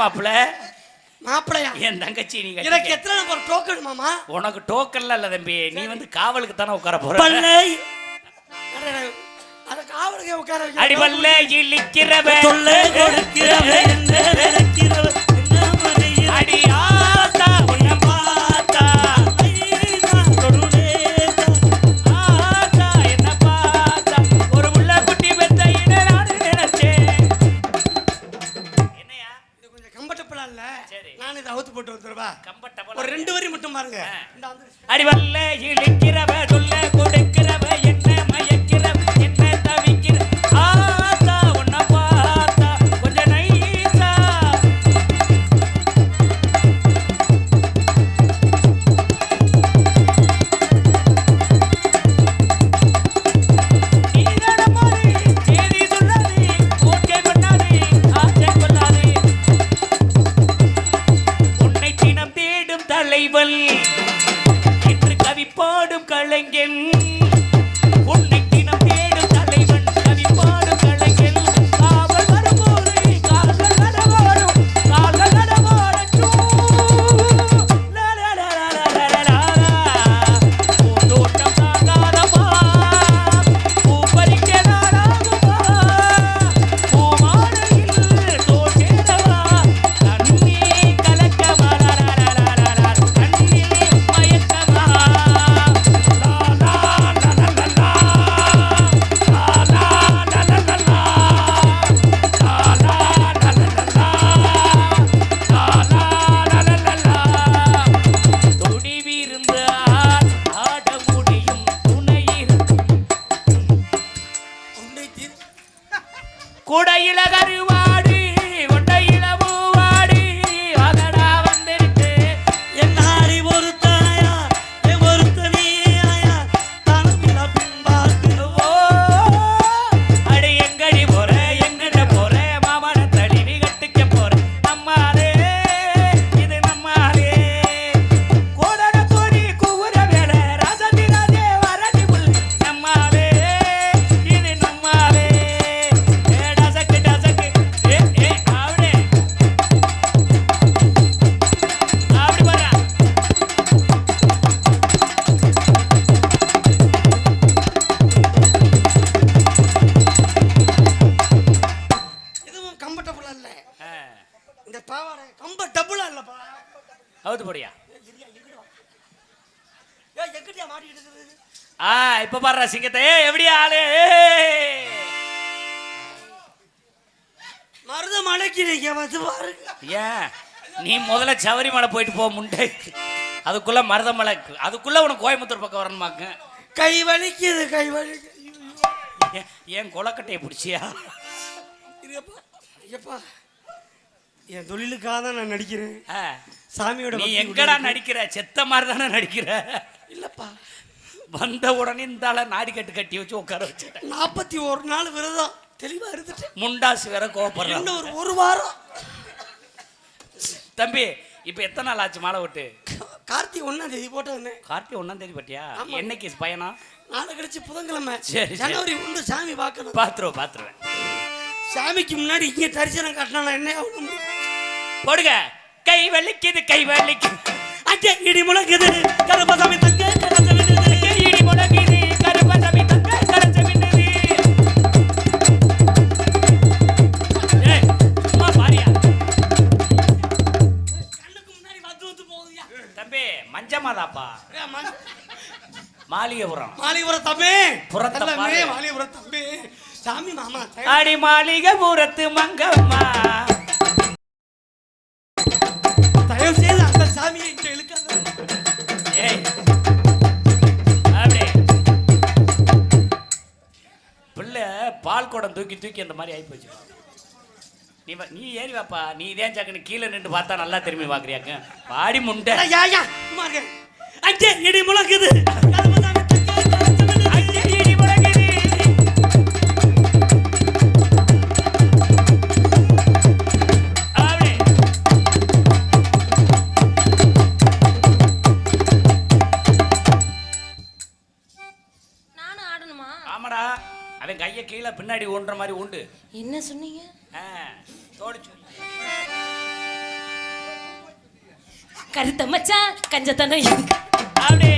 மாப்பிளையா என் தங்கச்சி நீங்க எனக்கு எத்தனை நம்பர் டோக்கன் மாமா உனக்கு டோக்கன்ல இல்ல தம்பி நீ வந்து காவலுக்கு தானே உட்கார போற அத காவலுக்கு உட்கார வைக்க அடிபல்ல இழிக்கிறவ தொல்ல கொடுக்கிறவ அடி ஆத்தா உன்ன பாத்தா ஆத்தா என்ன பாத்தா ஒரு முள்ள குட்டி பெத்த இட நாடு நினைச்சேன் என்னையா இது கொஞ்சம் கம்ஃபர்ட்டபிளா இல்ல சரி நான் இத அவுத்து போட்டு வந்துறவா கம்ஃபர்ட்டபிளா ஒரு 2 வரி மட்டும் பாருங்க அடிபல்ல இழிக்கிறவ தொல்ல கொடுக்கிறவ என்ன மயக்கிறவ கூடையில கருவாடி கொண்டையில பூவாடி வாங்கடா வந்திருக்கு என்னாரி ஒரு தாயா என் ஒருத்த நீயா தானமில்ல பின்பாக்கு ஓ அடி எங்கடி போற எங்கட போற மாமன தழுவி கட்டிக்க போற நம்மாலே இது நம்மாலே கோடன கோடி கூவுற வேலை ராஜதி ராஜே வரடி புல் நம்மாலே இது நம்மாலே டசக்கு டசக்கு ஏ ஆவடே ஆவடி வரா இதுவும் கம்ஃபர்டபுளா இல்ல இந்த பாவாடை கம்ஃபர்டபுளா இல்லப்பா அவுத்து போடியா ஏய் எங்கடியா மாட்டிட்டு இருக்குது இப்ப பாடுற சிங்கத்தை எப்படியா ஆளு மருத மலைக்கு நீங்க வந்து பாருங்க ஏன் நீ முதல்ல சபரிமலை போயிட்டு போ முண்டை அதுக்குள்ள மருதமலை அதுக்குள்ள உனக்கு கோயம்புத்தூர் பக்கம் வரணுமாக்க கை வலிக்குது கை வலிக்குது ஏன் கொலக்கட்டையை பிடிச்சியா இருப்பா ஐயப்பா என் தொழிலுக்காக தான் நான் நடிக்கிறேன் ஆ, சாமியோட நீ பக்தி எங்கடா உள்ள நடிக்கிற செத்த மாதிரி தானே நடிக்கிற இல்லப்பா வந்த உடனே இந்த நாடி கட்டு கட்டி வச்சு உட்கார வச்சுட்டேன் 41 நாள் விரதம் தெளிவா இருந்துட்டேன் முண்டாசு வேற கோவப்படுறான் இன்னும் ஒரு வாரம் தம்பி இப்ப எத்தனை நாள் ஆச்சு மாலை விட்டு கார்த்திகை 1ஆம் தேதி போட்டு வந்தேன் கார்த்திகை 1ஆம் தேதி பட்டியா ஆமா. என்னைக்கு பயணம் நாளை கழிச்சு புதன்கிழமை சரி, சரி. ஜனவரி 1 சாமி பார்க்கணும் பாத்துருவேன் சாமிக்கு முன்னாடி இங்க தரிசனம் கட்டினா நான் என்ன ஆகணும் போடுங்க கை வலிக்குது கை வலிக்குது அஞ்சே இடி முழங்குது கருப்பசாமி தங்க கரச விடுது இடி முழங்குது கருப்பசாமி தங்க கரைச்ச விடுது ஏய் சும்மா பாரியா கண்ணுக்கு முன்னாடி வந்து போகுதுயா தம்பி மஞ்சமாதாப்பா மாளிகைபுரம் மாலிபுரம் தம்பி புறத்தை எல்லாமே பாரு. மாலிபுரம் தம்பி சாமி மாமா அடி மாளிகைபுரத்து மங்கம்மா தயவு செய்து அந்த சாமியை இங்க இழுக்காத ஏய் அப்படியே பிள்ளை பால் குடம் தூக்கி தூக்கி அந்த மாதிரி ஆயிப்போச்சு நீ ஏறி வாப்பா நீ இதே சாக்குன்னு கீழே நின்று பார்த்தா நல்லா திரும்பி பார்க்குறியாக்க பாடி முண்டை யா யா சும்மா இருக்க அஞ்சே இடி முழங்குது கருப்பசாமி தங்க கரச விடுது அங்கே இடி முழங்குது அப்படியே நானும் ஆடணுமா ஆமாடா அவன் கையை கீழே பின்னாடி ஊன்ற மாதிரி உண்டு என்ன சொன்னீங்க தோடிச்சு கருத்த மச்சான் கஞ்சத்தனம் அப்படியே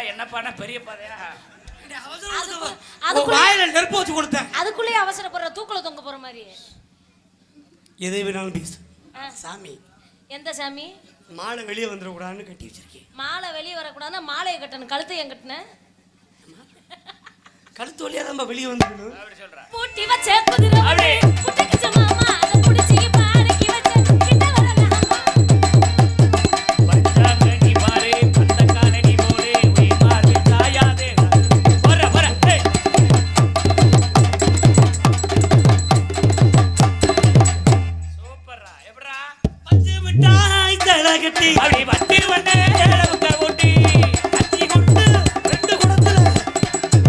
என்னப்பா பெரிய பாதையா வாயில நெருப்பு வச்சு கொடுத்தேன் அதுக்குள்ளேயே அவசரப்படுற தூக்குல தொங்க போற மாதிரி எதை வேணாலும் பேசு ஆ. சாமி எந்த சாமி மாலை வெளியே வந்துடக்கூடாதுன்னு கட்டி வச்சிருக்கேன் மாலை வெளியே வரக்கூடாதுன்னா மாலையை கட்டணும் கழுத்தை ஏன் கட்டின கழுத்து வழியா தான் வெளியே வந்துக்கணும் அப்படி சொல்றேன் பூட்டி வச்ச குதிரை அப்படியே. புட்டிக்கிச்ச மாமா அதை புடிச்சி பாடக்கி வச்ச கிட்ட வரலாமா பஞ்சாங்கனி பாரு பந்தக்காலனி போலே உயிர் மாறு தாயாதே வர ஏய் சூப்பர்ரா எப்படிடா பச்சை மிட்டாய் தலை கட்டி அப்படி வட்டி வண்ணே உட்கார் ஓட்டி அச்சி கொண்டு 2 குடத்துல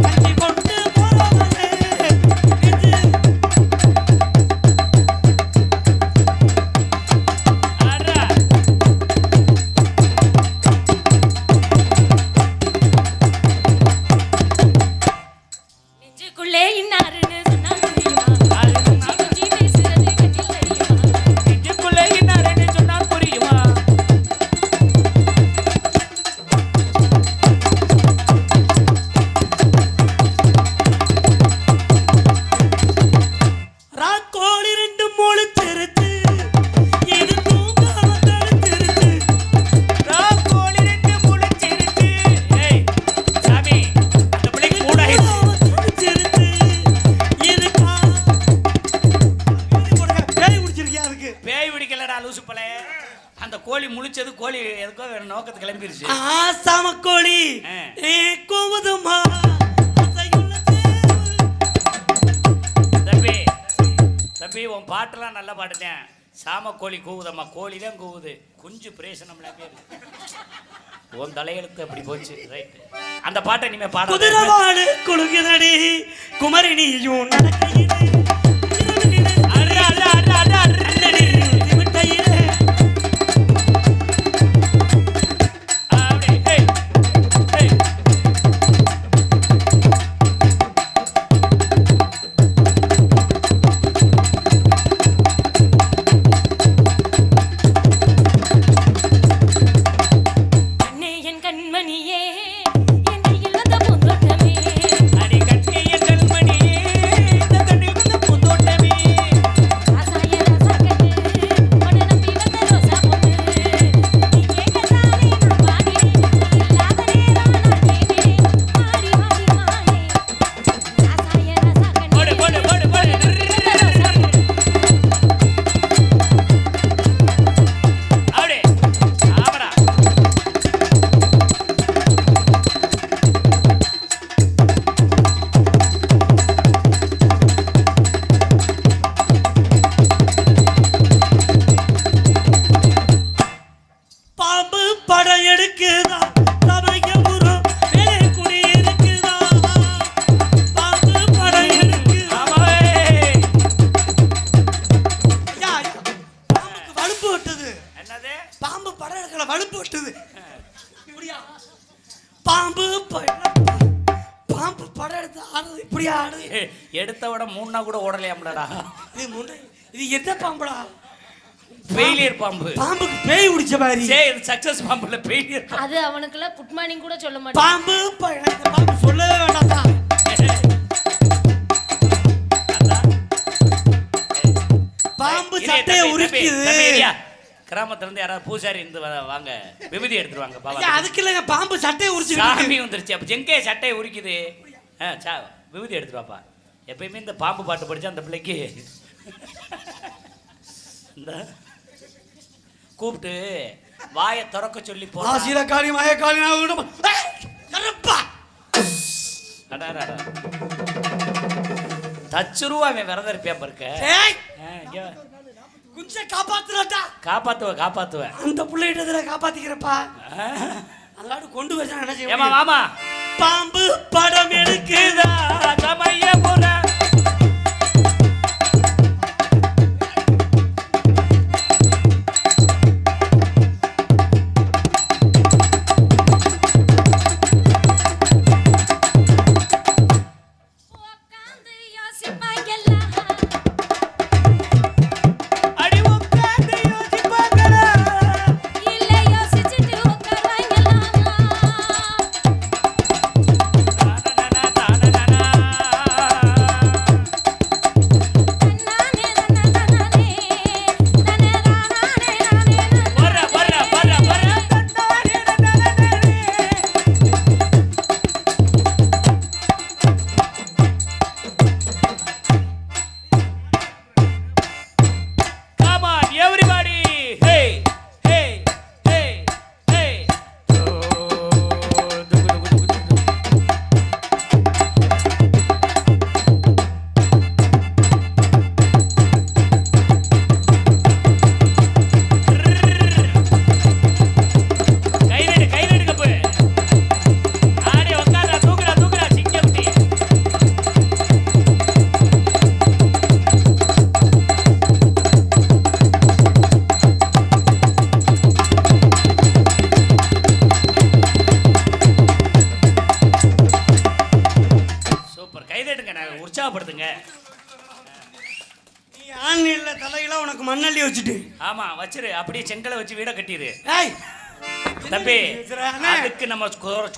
அச்சி கொண்டு போறவனே எதுக்கோ வேற நோக்கத்து கிளம்பிருச்சு. சாமக்கோழி கூவுதுமா. தம்பி தம்பி உன் பாட்டெல்லாம் நல்லா பாடுனேன். சாமக்கோழி கூவுதம்மா, கோழி தான் கூவுது, குஞ்சு பிரேசனம்ல உன் தலையெழுத்து அப்படி போச்சு. ரைட், அந்த பாட்டை இனிமே பாட. குதிரவாடு குலுகுதடி குமரினியும் நடக்கையிலே எடுத்த விட 3 நாள் கூட ஓடலையாம்லடா. இது என்ன பாம்புடா? ஃபெயிலியர் பாம்பு. பாம்புக்கு பேய் பிடிச்ச மாதிரி. சே, இது சக்சஸ் பாம்புல ஃபெயிலியர். அது அவனுக்குல குட் மார்னிங் கூட சொல்ல மாட்டான். பாம்பு இந்த பாம்பு சொல்லவே வேண்டாம்டா. பாம்பு சட்டையை உரிக்குது. கிராமத்துல இருந்து யாராவது பூசாரி இருந்து வாங்க, விபூதி எடுத்துட்டு வாங்க பாவா. அதுக்கு இல்லங்க, பாம்பு சட்டையை உரிச்சு சாமி வந்துருச்சு. அப்ப ஜெங்கே சட்டையை உரிக்குது. விபூதி எடுத்துட்டு வாப்பா. எப்பயுமே இந்த பாம்பு பாட்டு படிச்சா அந்த பிள்ளைக்கு இந்த கூப்பிட்டு வாயை திறக்க சொல்லி ஆசிரகாரி மாயகாரி கருப்பா தச்சுருவா அவன் விரதம் இருப்பியா பாருக்க. கொஞ்சம் காப்பாத்துறா. காப்பாத்துவேன். அந்த பிள்ளைகிட்ட காப்பாத்திக்கிறப்பா. அல்லாடு கொண்டு வச்சா என்ன செய்ய? ஏமா மாமா, பாம்பு படம் எடுக்குதா சமயபுர உற்சாகப்படுத்துங்க. நீ ஆன்லைன்ல தலையில உனக்கு மண்ணள்ளி வச்சுட்டு. ஆமா வச்சிரு, அப்படியே செங்கலை வச்சு வீட கட்டிரு. ஏய் தம்பி, அதுக்கு நம்ம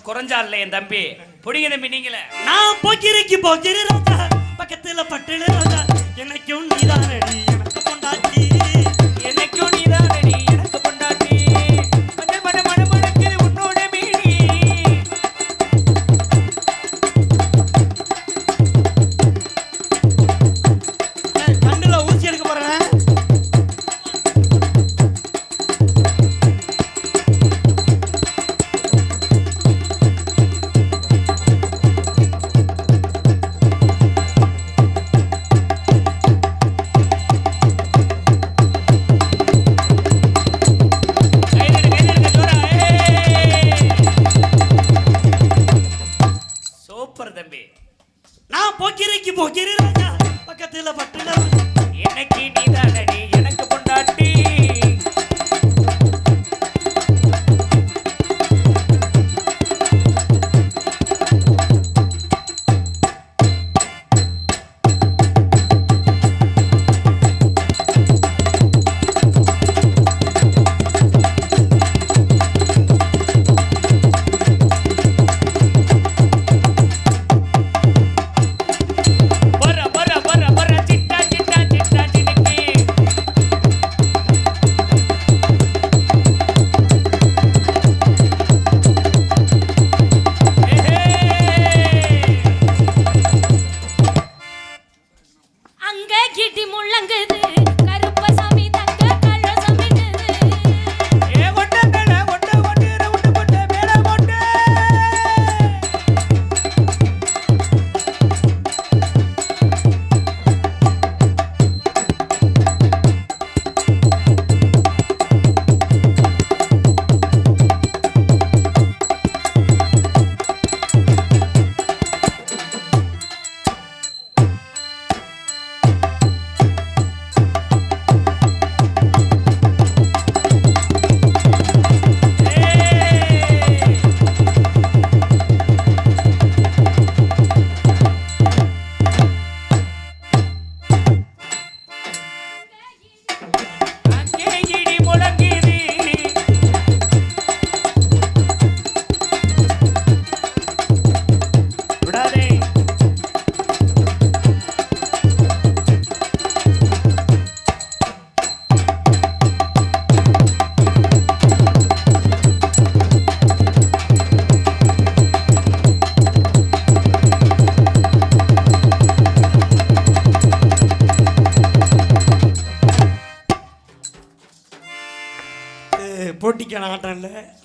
குறைஞ்சா இல்ல என் தம்பி. புடிங்க தம்பி நீங்களே. நான் போக்கிரிக்கு போக்கிரி ராஜா, பக்கத்துல பட்டுல ராஜா, எனக்கும் நீதானடி எனக்கு பொண்டாட்டி, எனக்கும் நீதானடி எனக்கு பொண்டாட்டி, மன மன மன மனக்கிற உன்னோட மீனி. கண்ணுல ஊசி எடுக்க போறேன்.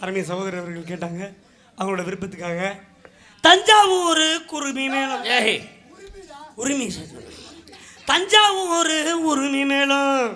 அருமை சகோதரர் அவர்கள் கேட்டாங்க. அவங்களோட விருப்பத்துக்காக தஞ்சாவூர் குருமி மேளம். உரிமை தஞ்சாவூர் உரிமை மேளம்.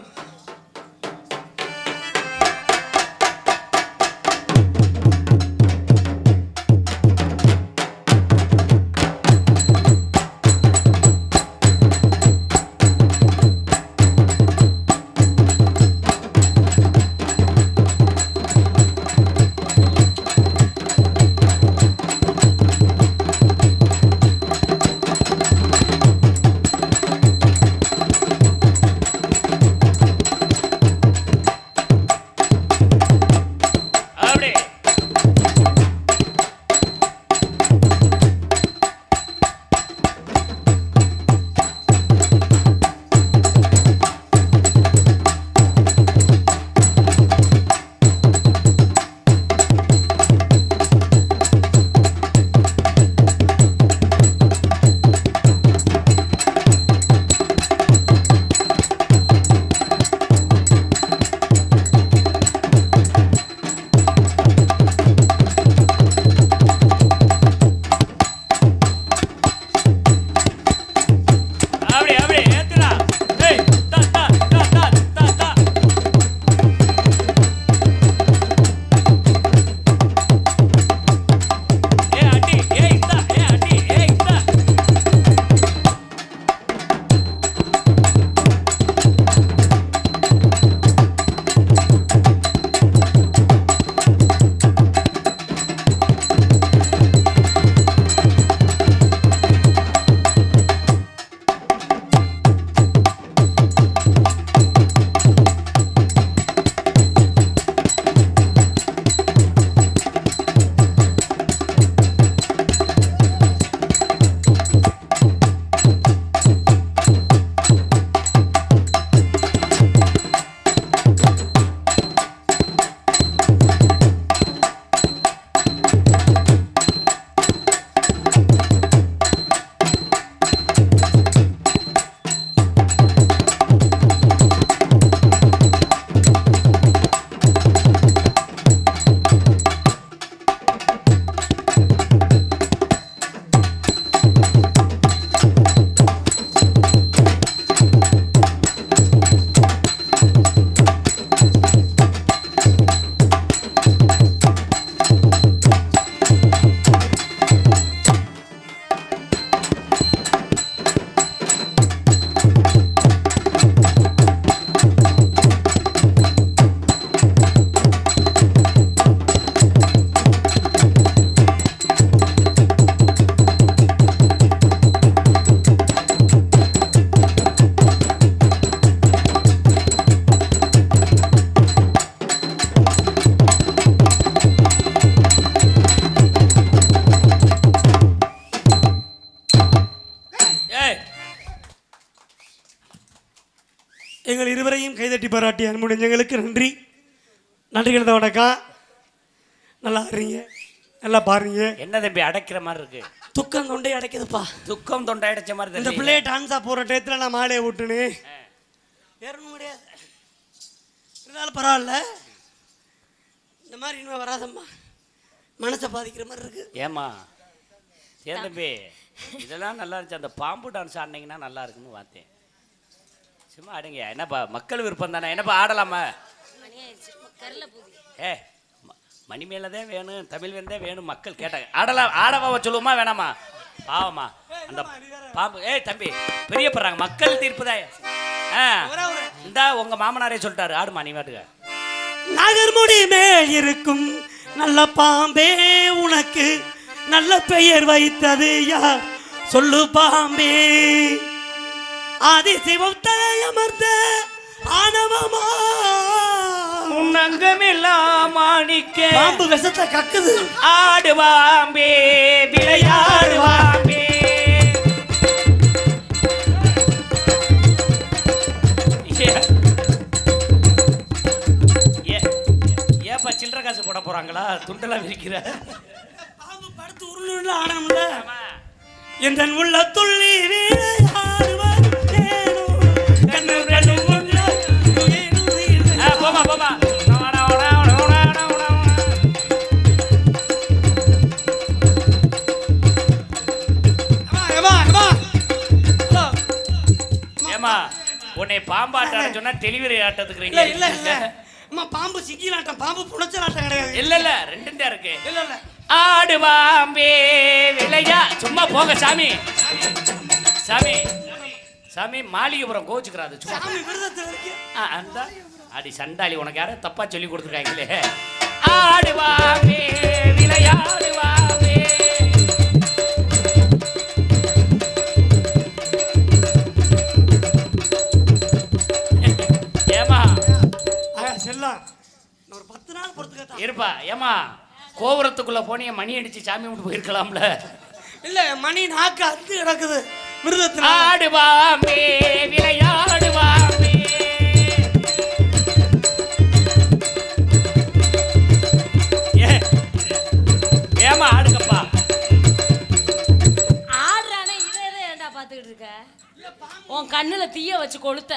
எங்கள் இருவரையும் கைதட்டி பாராட்டிய அன்புடையங்களுக்கு நன்றி. நன்றிகள் தான். வணக்கம். நல்லா ஆடுறீங்க, நல்லா பாருங்க. என்ன தம்பி அடைக்கிற மாதிரி இருக்கு? துக்கம் தொண்டை அடைக்குதுப்பா. துக்கம் தொண்டை அடைச்ச மாதிரி. இந்த பிள்ளைய டான்ஸா போற டயத்துல நான் மாலையை விட்டுனே ஏறணும் முடியாது. இருந்தாலும் பரவாயில்ல, இந்த மாதிரி இனிமே வராதம்மா. மனசை பாதிக்கிற மாதிரி இருக்கு. ஏமா ஏன் தம்பி இதெல்லாம் நல்லா இருந்துச்சு. அந்த பாம்பு டான்ஸ் ஆடினீங்கன்னா நல்லா இருக்குன்னு பார்த்தேன். சும்மா ஆடுங்க. என்னப்பா மக்கள் விருப்பம் தானே. என்னப்பா ஆடலாமா? ஏ மணி மேலதான் வேணும், தமிழ் வேண்டே வேணும் மக்கள் கேட்டாங்க. ஆடலாம். ஆடவா சொல்லுவோமா வேணாமா? பாவமா அந்த பாம்பு. ஏய் தம்பி பெரியப்படுறாங்க, மக்கள் தீர்ப்புதான். இந்த உங்க மாமனாரே சொல்லிட்டாரு ஆடுமா நீ வாட்டுக்க. நகர்முடி மேல் இருக்கும் நல்ல பாம்பே, உனக்கு நல்ல பெயர் வைத்தது யார் சொல்லு பாம்பே. ஆதி சிவம் தலையமர்ந்த ஆணவமா உன்னங்கமெல்லாம் மாணிக்க பாம்பு விஷத்தை கக்குது. ஆடுவாம்பே விளையாடுவாம்பே. ஏப்பா சில்லற காசு போட போறாங்களா? துண்டெல்லாம் விரிக்கிற பாம்பு படுத்து உருளு ஆடணும்ல. என் உள்ள துள்ளி விளையாடுவார் போமா போமா. உன்னை பாம்பாட்டம் சொன்னா டெலிவரி ஆட்டத்துக்கு இல்ல இல்ல இல்ல அம்மா பாம்பு சிக்கிலாட்டம் பாம்பு புணச்சலாட்டம் கிடையாது. இல்ல இல்ல ரெண்டும் தான் இருக்கு. இல்ல இல்ல ஆடு பாம்பே விளையா சும்மா போங்க சாமி. சாமி சாமி மாளிகைபுரம் கோச்சுக்கிறாது சும்மா. சாமி விருதத்துல இருக்கு. அந்த அடி சண்டாளி உனக்கு யாரும் தப்பா சொல்லி கொடுத்துருக்காங்களே. ஆடு பாம்பே விளையாடு பாம்பே. ஏமா செல்லாம் ஒரு 10 நாள் பொறுத்துக்கத்தான் இருப்பா. ஏமா கோபுரத்துக்குள்ள போனிய மணி அடிச்சு சாமி விட்டு போயிருக்கலாம்ல. இல்ல மணி நாக்கு அத்து கிடக்குது விருதத்துல. ஆடு பாம்பே விளையாடு பாம்பே. ஏமா ஆடுங்கப்பா. ஆடுறானே இதை ஏன்டா பாத்துக்கிட்டு இருக்க? உன் கண்ணுல தீய வச்சு கொளுத்த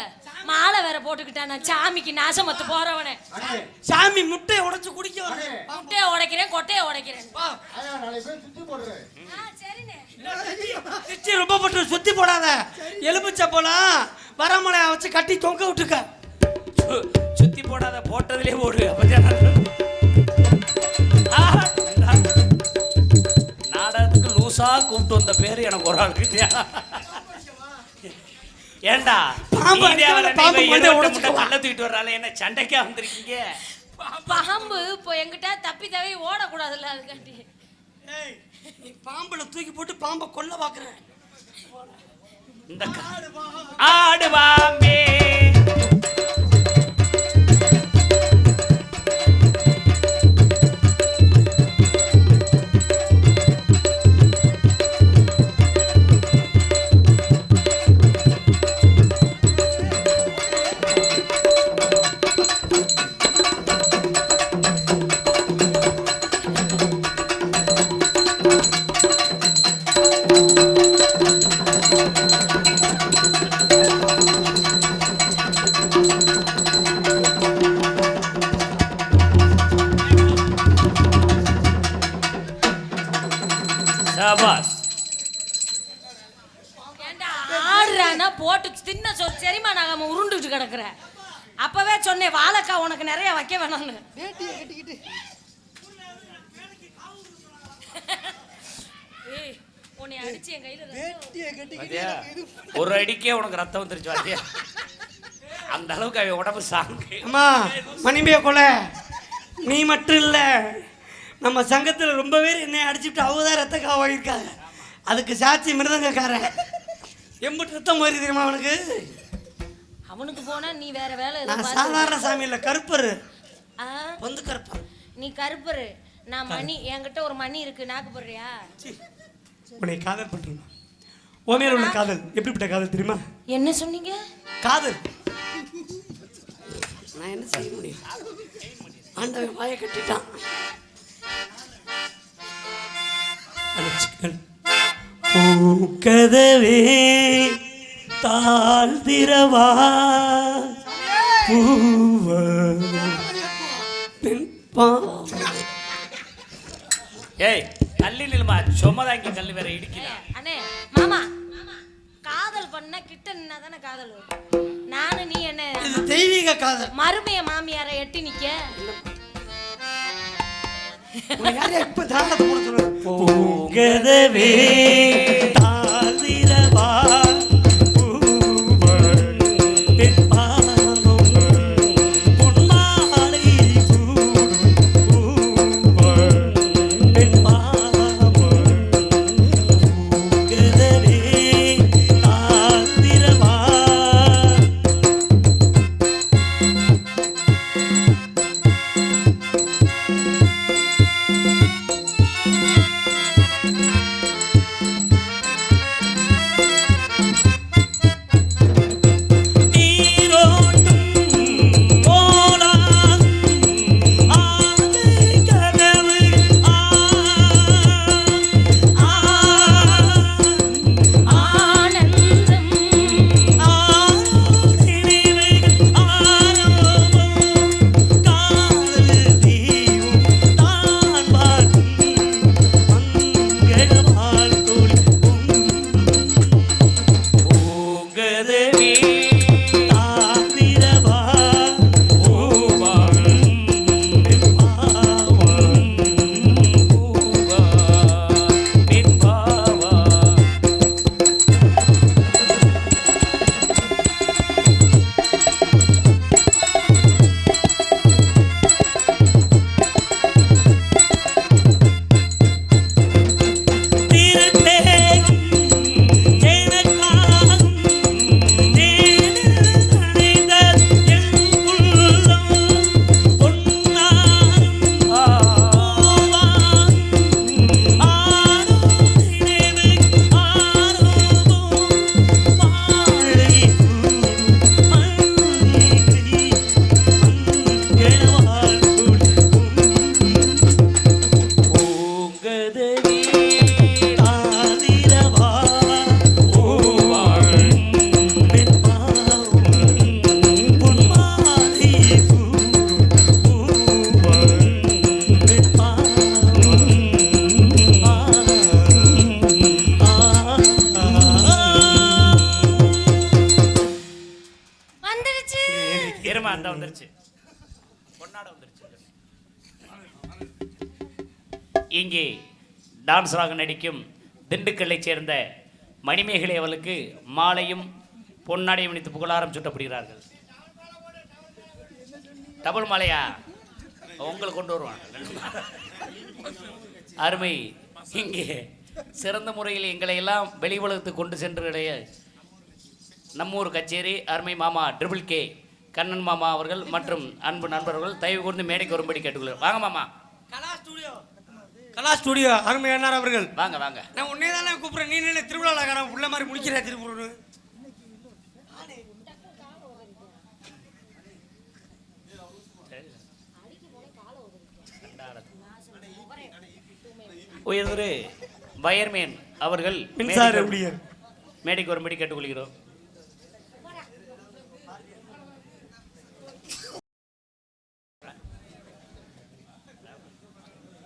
மாலை வேற போட்டுக்கிட்டான். நான் சாமிக்கு நாசமத்து போறவனே. சாமி முட்டையை உடைச்சு குடிக்க வரேன். முட்டையை உடைக்கிறேன் கொட்டையை உடைக்கிறேன். ரொம்ப பட்டு சுத்தி போடாத. எலுமிச்சை போலாம் வரமலையா வச்சு கட்டி தொங்க விட்டுக்க. சுத்தி போடாத போட்டதுலயே போடு. நாடகத்துக்கு லூசா கூப்பிட்டு வந்த பேரு எனக்கு ஒரு ஆள் கிட்டியா. ஏண்டா பாம்பு கல்ல தூக்கிட்டு வர்றால என்ன சண்டைக்கா வந்திருக்கீங்க? பாம்பு இப்போ எங்கிட்ட தப்பி தவி ஓடக்கூடாதுல்ல அதுக்காண்டி. நீ பாம்புல தூக்கி போட்டு பாம்பை கொல்ல பாக்குறேன். இந்த ஆடு பாம்பே. ஆடுறானா போட்டு தின்ன செரிமான ஆகாம உருண்டுட்டு கிடக்குற. அப்பவே சொன்னேன் வாழைக்கா உனக்கு நிறைய வைக்க வேணாம்னு. உன்னை அடிச்சு என் கையில ஒரு அடிக்கே உனக்கு ரத்தம் வந்துருச்சு வாத்தியா. அந்த அளவுக்கு அவன் உடம்பு சாங்கு. அம்மா மணிமைய கொலை நீ மட்டும் இல்ல நம்ம சங்கத்துல ரொம்ப பேர் என்னை அடிச்சுட்டு அவதான் ரத்த காவாயிருக்காங்க. அதுக்கு சாட்சி மிருதங்கக்காரன். எம்பிட்டு ரத்தம் போயிருக்கு தெரியுமா அவனுக்கு? அவனுக்கு போனா நீ வேற வேலை. நான் சாதாரண சாமி இல்ல கருப்பரு. வந்து கருப்பர். நீ கருப்பரு நான் மணி. என்கிட்ட ஒரு மணி இருக்கு நாக்கு போடுறியா? உன்னை காதல் பண்றேன். உன் உள்ள காதல் எப்படிப்பட்ட காதல் தெரியுமா? என்ன சொன்னீங்க? காதல். நான் என்ன செய்ய முடியும்? ஆண்டவன் வாயை கட்டிட்டான். பூக்கதவே தாழ்திரவா பூவ ஏய் தள்ளி நில்லுமா. சொம்மதாங்கி கல்லு வேற இடிக்கல. அண்ணே மாமா காதல் பண்ண கிட்ட நின்னா தானே காதல் வரும். நானு நீ என்ன இது தெய்வீக காதல். மருமைய மாமியாரை எட்டி நிக்க இப்ப தாளத்தை போட சொல்லுங்க. பூங்கதவே தாழ்திரவா பூக்கதவி ஆதிரவா பூவாள் பொன்மாலை வந்துருச்சு. இருமா அந்த வந்துருச்சு பொன்னாட வந்துருச்சு. இங்கே டான்ஸராக நடிக்கும் திண்டுக்கல்லைச் சேர்ந்த மணிமேகலை அவளுக்கு மாலையும் பொன்னாடையும் அணித்து புகழாரம் சூட்டப்படுகிறார்கள். டபுள் மாலையா உங்களுக்கு கொண்டு வருவாங்க. அருமை. இங்கே சிறந்த முறையில் எங்களை எல்லாம் வெளி உலகத்துக்கு கொண்டு சென்று நம்மூர் கச்சேரி அருமை மாமா ட்ரிபிள் கே கண்ணன் மாமா அவர்கள் மற்றும் அன்பு நண்பர்கள் தயவு கூர்ந்து மேடைக்கு வரும்படி கேட்டுக்கொள்கிறேன். வாங்க மாமா. கலா ஸ்டுடியோ அருமையானார் அவர்கள். வாங்க வாங்க. நான் உன்னே தானே கூப்பிடுறேன். நீ என்ன திருவிழாக்காரன் உள்ள மாதிரி முடிக்கிற திருப்பூர். உயர்திரு வயர்மேன் அவர்கள் மின்சார ஊழியர் மேடைக்கு வரும்படி கேட்டுக்கொள்கிறோம்.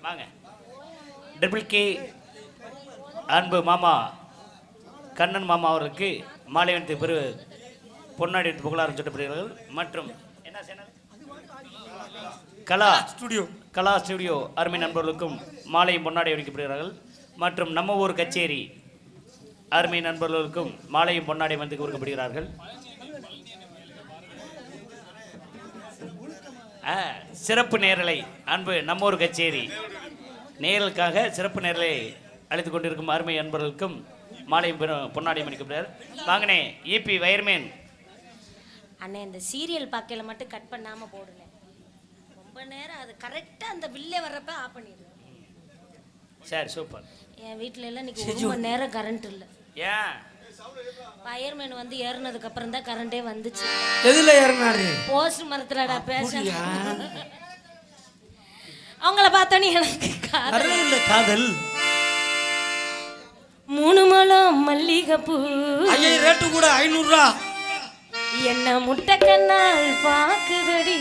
வாங்க. ட்ரிபிள் கே அன்பு மாமா கண்ணன் மாமா அவருக்கு மாலை அணித்து பெரு பொன்னாடி புகழாரம் சூட்டப்படுகிறார்கள் மற்றும் என்ன சேனல் கலா ஸ்டுடியோ அருமை நண்பர்களுக்கும் மாலையும் பொன்னாடி அணிக்கப்படுகிறார்கள் மற்றும் நம்ம ஊர் கச்சேரி அருமை நண்பர்களுக்கும் மாலையும் பொன்னாடி வந்து கொடுக்கப்படுகிறார்கள். சிறப்பு நேரலை அன்பு நம்ம ஊர் கச்சேரி நேரலுக்காக சிறப்பு நேரலை அழைத்துக் கொண்டிருக்கும் அருமை அன்பர்களுக்கும் மாலையும் பொன்னாடியும் அளிக்கப்படுகிறார். வாங்கினே ஈபி வயர்மேன் அண்ணே இந்த சீரியல் பாக்கையில மட்டும் கட் பண்ணாம போடுங்க. ரொம்ப நேரம் அது கரெக்டா அந்த பில்லே வர்றப்ப ஆஃப் பண்ணிடுங்க. சரி சூப்பர். என் வீட்ல எல்லாம் இன்னைக்கு ஒரு மணி நேரம் கரண்ட் இல்ல. ஏன்? வயர்மேன் வந்து ஏறினதுக்கு அப்புறம் தான் கரண்டே வந்துச்சு. எதுல ஏறினாரு? போஸ்ட் மரத்துலடா பேச. அவங்கள பார்த்தோன்னே எனக்கு காதல். 3 முழம் மல்லிகைப்பூ. ஐயா ரேட்டு கூட 500 ரூபா. என்ன முட்டை கண்ணால் பாக்குதடி.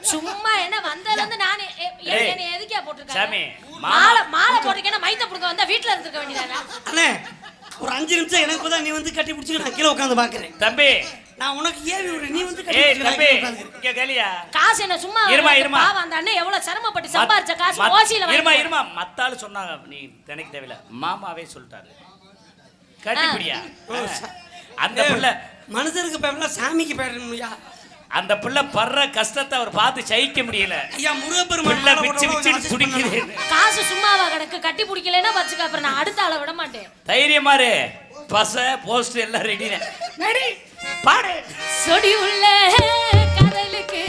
சும்மா என்ன வந்ததுல இருந்து நானே என்ன எதுக்கே போட்டுருக்காங்க சாமி மாலை போட்டுக்கேனா மைத்த புடுங்க வந்தா வீட்ல இருந்துக்க வேண்டியதானே அண்ணே ஒரு 5 நிமிஷம் எனக்கு போதா நீ வந்து கட்டி பிடிச்சு நான் கீழ உட்கார்ந்து பாக்குறேன் தம்பி நான் உனக்கு ஏவி விடுறேன் நீ வந்து கட்டி பிடிச்சு தம்பி இங்க கேளியா காசு என்ன சும்மா இருமா பாவம் அந்த அண்ணே எவ்வளவு சிரமப்பட்டு சம்பாரிச்ச காசு ஓசில இருமா மத்தால சொன்னாங்க நீ எனக்கு தேவையில்ல மாமாவே சொல்லிட்டாரு கட்டி பிடியா அந்த புள்ள மனுஷருக்கு பயப்படலாம், சாமிக்கு பயப்படணும்யா. அந்த பிள்ளை படுற கஷ்டத்தை அவர் பார்த்து சகிக்க முடியல. ஐயா பிள்ளை முருகப்பெருமான் பிச்சு பிச்சு துடிக்குது. காசு சும்மாவா கிடக்கு, கட்டி பிடிக்கலன்னா வச்சுக்க, அப்புறம் நான் அடுத்த ஆளை விட மாட்டேன். தைரியமாரு, பச போஸ்ட் எல்லாம் ரெடி ரெடி பாடு. சொடி உள்ள கடலுக்கு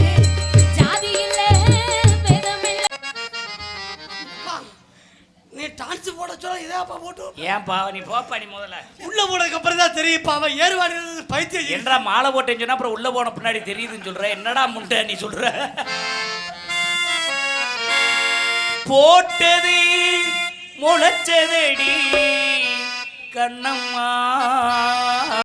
ஜாதி இல்ல வேதம் இல்ல. நீ டான்ஸ் போட சொல்ல இதாப்பா போட்டு. ஏன்பா நீ போப்பா, நீ முதல்ல உள்ள போனதுக்கு அப்புறம் தான் தெரியுப்பா அவன் ஏறுவாடு பைத்தியம். என்னடா மாலை போட்டேன்னு சொன்னா அப்புறம் உள்ள போன பின்னாடி தெரியுதுன்னு சொல்ற. என்னடா முண்டை நீ சொல்ற? போட்டது முளைச்சதடி கண்ணம்மா.